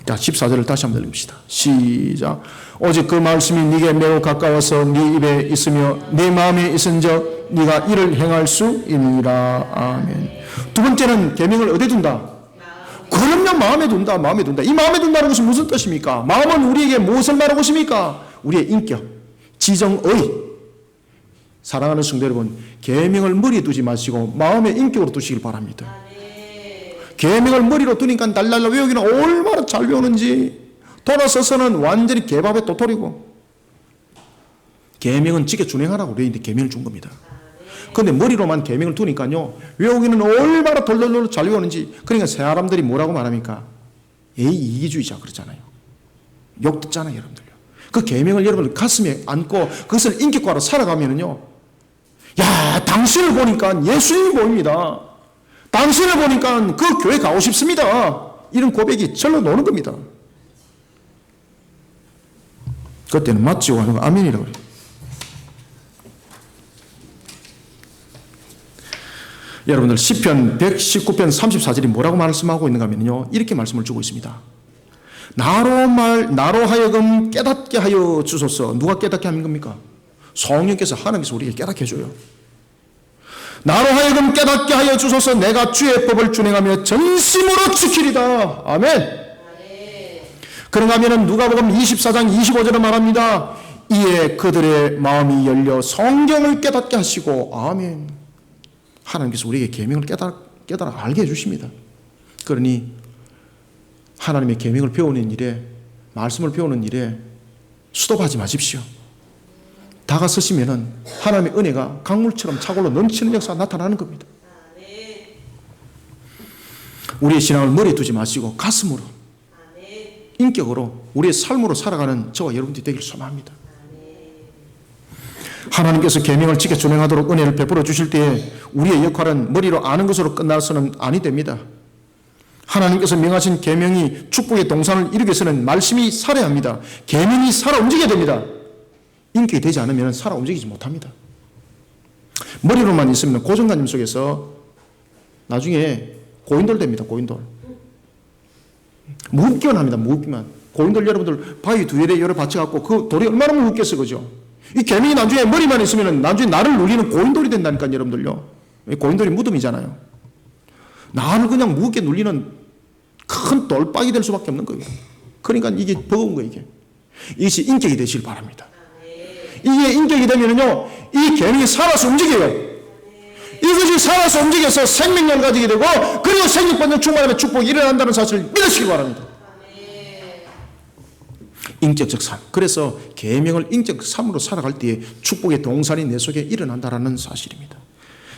자, 14절을 다시 한번 읽읍시다. 시작. 오직 그 말씀이 네게 매우 가까워서 네 입에 있으며 네 마음에 있은즉 네가 이를 행할 수 있느니라. 아멘. 두 번째는 계명을 어디에 둔다? 그럼요, 마음에 둔다. 마음에 둔다. 이 마음에 둔다는 것은 무슨 뜻입니까? 마음은 우리에게 무엇을 말하고 있습니까? 우리의 인격, 지정의. 사랑하는 성도 여러분, 계명을 머리에 두지 마시고 마음의 인격으로 두시길 바랍니다. 계명을 머리로 두니까 달달달 외우기는 얼마나 잘 외우는지, 돌아서서는 완전히 개밥에 도토리고. 계명은 지켜 준행하라고 우리한테 계명을 준 겁니다. 그런데 머리로만 계명을 두니까요, 외우기는 얼마나 덜덜덜 잘 외우는지. 그러니까 사람들이 뭐라고 말합니까? 에이, 이기주의자 그러잖아요. 욕 듣잖아요, 여러분들요. 그 계명을 여러분 가슴에 안고 그것을 인격화로 살아가면은요, 야, 당신을 보니까 예수님이 보입니다. 당신을 보니까 그 교회 가고 싶습니다. 이런 고백이 절로 노는 겁니다. 그때는 맞지요 하는 거 아멘이라고 그래요. 여러분들 시편 119편 34절이 뭐라고 말씀하고 있는가 하면요, 이렇게 말씀을 주고 있습니다. 나로 하여금 깨닫게 하여 주소서. 누가 깨닫게 하는 겁니까? 성령께서, 하나님께서 우리에게 깨닫게 해줘요. 나로 하여금 깨닫게 하여 주소서. 내가 주의 법을 준행하며 전심으로 지키리다. 아멘. 그런가 하면 누가복음 24장 25절에 말합니다. 이에 그들의 마음이 열려 성경을 깨닫게 하시고. 아멘. 하나님께서 우리에게 계명을 깨달아 알게 해주십니다. 그러니 하나님의 계명을 배우는 일에, 말씀을 배우는 일에 수도하지 마십시오. 다가서시면은 하나님의 은혜가 강물처럼 차골로 넘치는 역사가 나타나는 겁니다. 우리의 신앙을 머리에 두지 마시고 가슴으로, 인격으로, 우리의 삶으로 살아가는 저와 여러분들이 되기를 소망합니다. 하나님께서 계명을 지켜 준행하도록 은혜를 베풀어 주실 때에 우리의 역할은 머리로 아는 것으로 끝나서는 아니 됩니다. 하나님께서 명하신 계명이 축복의 동산을 이루기 위해서는 말씀이 살아야 합니다. 계명이 살아 움직여야 됩니다. 인격이 되지 않으면 살아 움직이지 못합니다. 머리로만 있으면 고정관념 속에서 나중에 고인돌 됩니다. 고인돌. 무겁기만 합니다. 무겁기만. 고인돌 여러분들 바위 두 열에 열을 받쳐갖고 그 돌이 얼마나 무겁겠어, 그죠? 이 개명이 나중에 머리만 있으면 나중에 나를 눌리는 고인돌이 된다니까, 여러분들요. 고인돌이 무덤이잖아요. 나를 그냥 무겁게 눌리는 큰 돌박이 될 수밖에 없는 거예요. 그러니까 이게 버거운 거예요, 이게. 이것이 인격이 되시길 바랍니다. 이게 인격이 되면요, 이 계명이 살아서 움직여요. 이것이 살아서 움직여서 생명력을 가지게 되고 그리고 생육받는 충만함의 축복이 일어난다는 사실을 믿으시기 바랍니다. 인격적 삶. 그래서 계명을 인격적 삶으로 살아갈 때에 축복의 동산이 내 속에 일어난다는 사실입니다.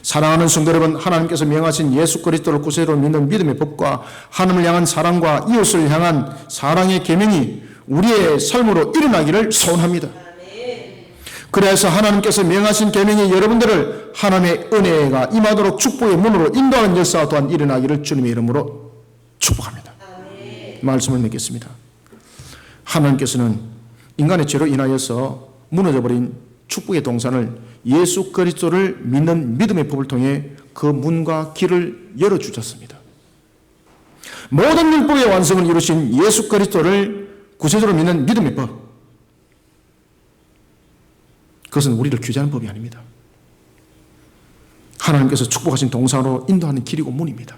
사랑하는 성도 여러분, 하나님께서 명하신 예수 그리스도를 구세주로 믿는 믿음의 법과 하나님을 향한 사랑과 이웃을 향한 사랑의 계명이 우리의 삶으로 일어나기를 소원합니다. 그래서 하나님께서 명하신 계명이 여러분들을 하나님의 은혜가 임하도록 축복의 문으로 인도하는 역사 또한 일어나기를 주님의 이름으로 축복합니다. 말씀을 맺겠습니다. 하나님께서는 인간의 죄로 인하여서 무너져버린 축복의 동산을 예수 그리스도를 믿는 믿음의 법을 통해 그 문과 길을 열어주셨습니다. 모든 율법의 완성을 이루신 예수 그리스도를 구세주로 믿는 믿음의 법, 그것은 우리를 규제하는 법이 아닙니다. 하나님께서 축복하신 동산으로 인도하는 길이고 문입니다.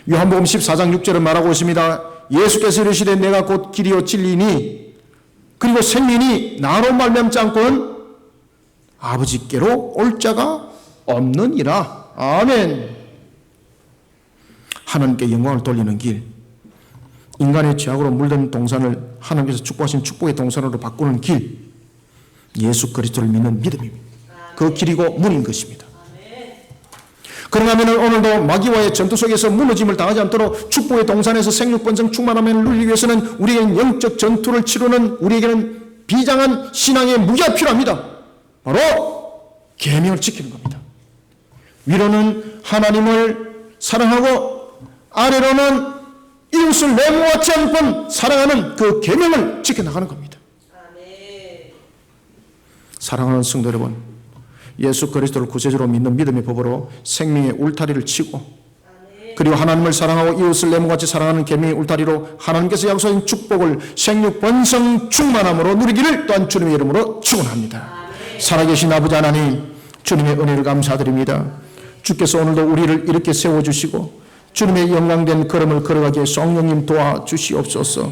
요한복음 14장 6절은 말하고 있습니다. 예수께서 이르시되 내가 곧 길이요 진리니 그리고 생명이니 나로 말미암지 않고는 아버지께로 올 자가 없느니라. 아멘. 하나님께 영광을 돌리는 길, 인간의 죄악으로 물든 동산을 하나님께서 축복하신 축복의 동산으로 바꾸는 길, 예수 그리스도를 믿는 믿음입니다. 그 길이고 문인 것입니다. 그러면 오늘도 마귀와의 전투 속에서 무너짐을 당하지 않도록 축복의 동산에서 생육번성 충만함을 누리기 위해서는 우리에게는 영적 전투를 치르는 우리에게는 비장한 신앙의 무기가 필요합니다. 바로 계명을 지키는 겁니다. 위로는 하나님을 사랑하고 아래로는 이웃을 내 몸과 같지 않고 사랑하는 그 계명을 지켜나가는 겁니다. 사랑하는 성도 여러분, 예수 그리스도를 구세주로 믿는 믿음의 법으로 생명의 울타리를 치고 그리고 하나님을 사랑하고 이웃을 내 몸같이 사랑하는 계명의 울타리로 하나님께서 약속하신 축복을 생육 번성 충만함으로 누리기를 또한 주님의 이름으로 축원합니다. 살아계신 아버지 하나님, 주님의 은혜를 감사드립니다. 주께서 오늘도 우리를 이렇게 세워주시고 주님의 영광된 걸음을 걸어가기에 성령님 도와주시옵소서.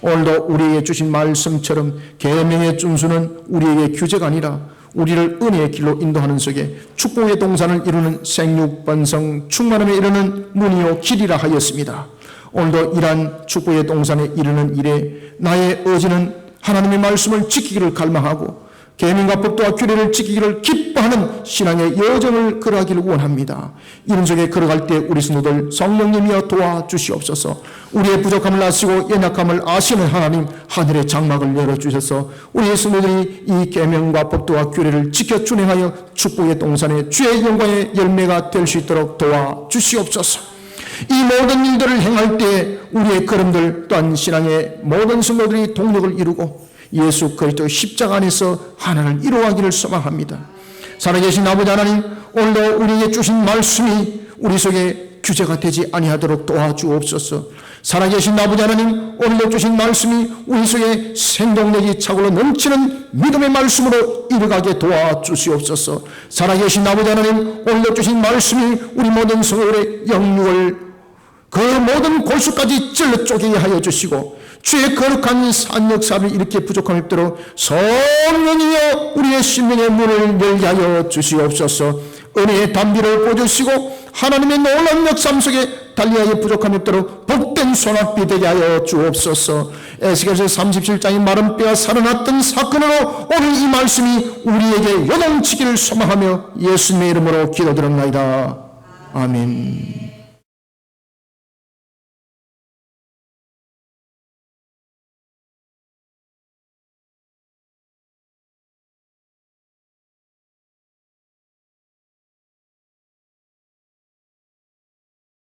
오늘도 우리에게 주신 말씀처럼 계명의 준수는 우리에게 규제가 아니라 우리를 은혜의 길로 인도하는 속에 축복의 동산을 이루는 생육번성 충만함에 이르는 문이요 길이라 하였습니다. 오늘도 이러한 축복의 동산에 이르는 일에 나의 의지는 하나님의 말씀을 지키기를 갈망하고 계명과 법도와 규례를 지키기를 기뻐하는 신앙의 여정을 걸어가기를 원합니다. 이런 속에 걸어갈 때 우리 성도들 성령님이여 도와주시옵소서. 우리의 부족함을 아시고 연약함을 아시는 하나님, 하늘의 장막을 열어주셔서 우리의 성도들이 이 계명과 법도와 규례를 지켜 준행하여 축복의 동산에 주의 영광의 열매가 될 수 있도록 도와주시옵소서. 이 모든 일들을 행할 때 우리의 걸음들 또한 신앙의 모든 성도들이 동력을 이루고 예수 그리스도 십자가 안에서 하나를 이루어가기를 소망합니다. 살아계신 아버지 하나님, 오늘도 우리에게 주신 말씀이 우리 속에 규제가 되지 아니하도록 도와주옵소서. 살아계신 아버지 하나님, 오늘도 주신 말씀이 우리 속에 생동력이 차고로 넘치는 믿음의 말씀으로 이루어가게 도와주시옵소서. 살아계신 아버지 하나님, 오늘도 주신 말씀이 우리 모든 성도의 영육을 그 모든 골수까지 찔러 쪼개게 하여 주시고 주의 거룩한 산 역사를 이렇게 부족함이 없도록 성령이여 우리의 심령의 문을 열게 하여 주시옵소서. 은혜의 담비를 보여주시고 하나님의 놀라운 역사 속에 달리하여 부족함이 없도록 복된 손앞이 되게 하여 주옵소서. 에스겔서 37장의 마른 뼈가 살아났던 사건으로 오늘 이 말씀이 우리에게 요동치기를 소망하며 예수님의 이름으로 기도드립니다. 아멘.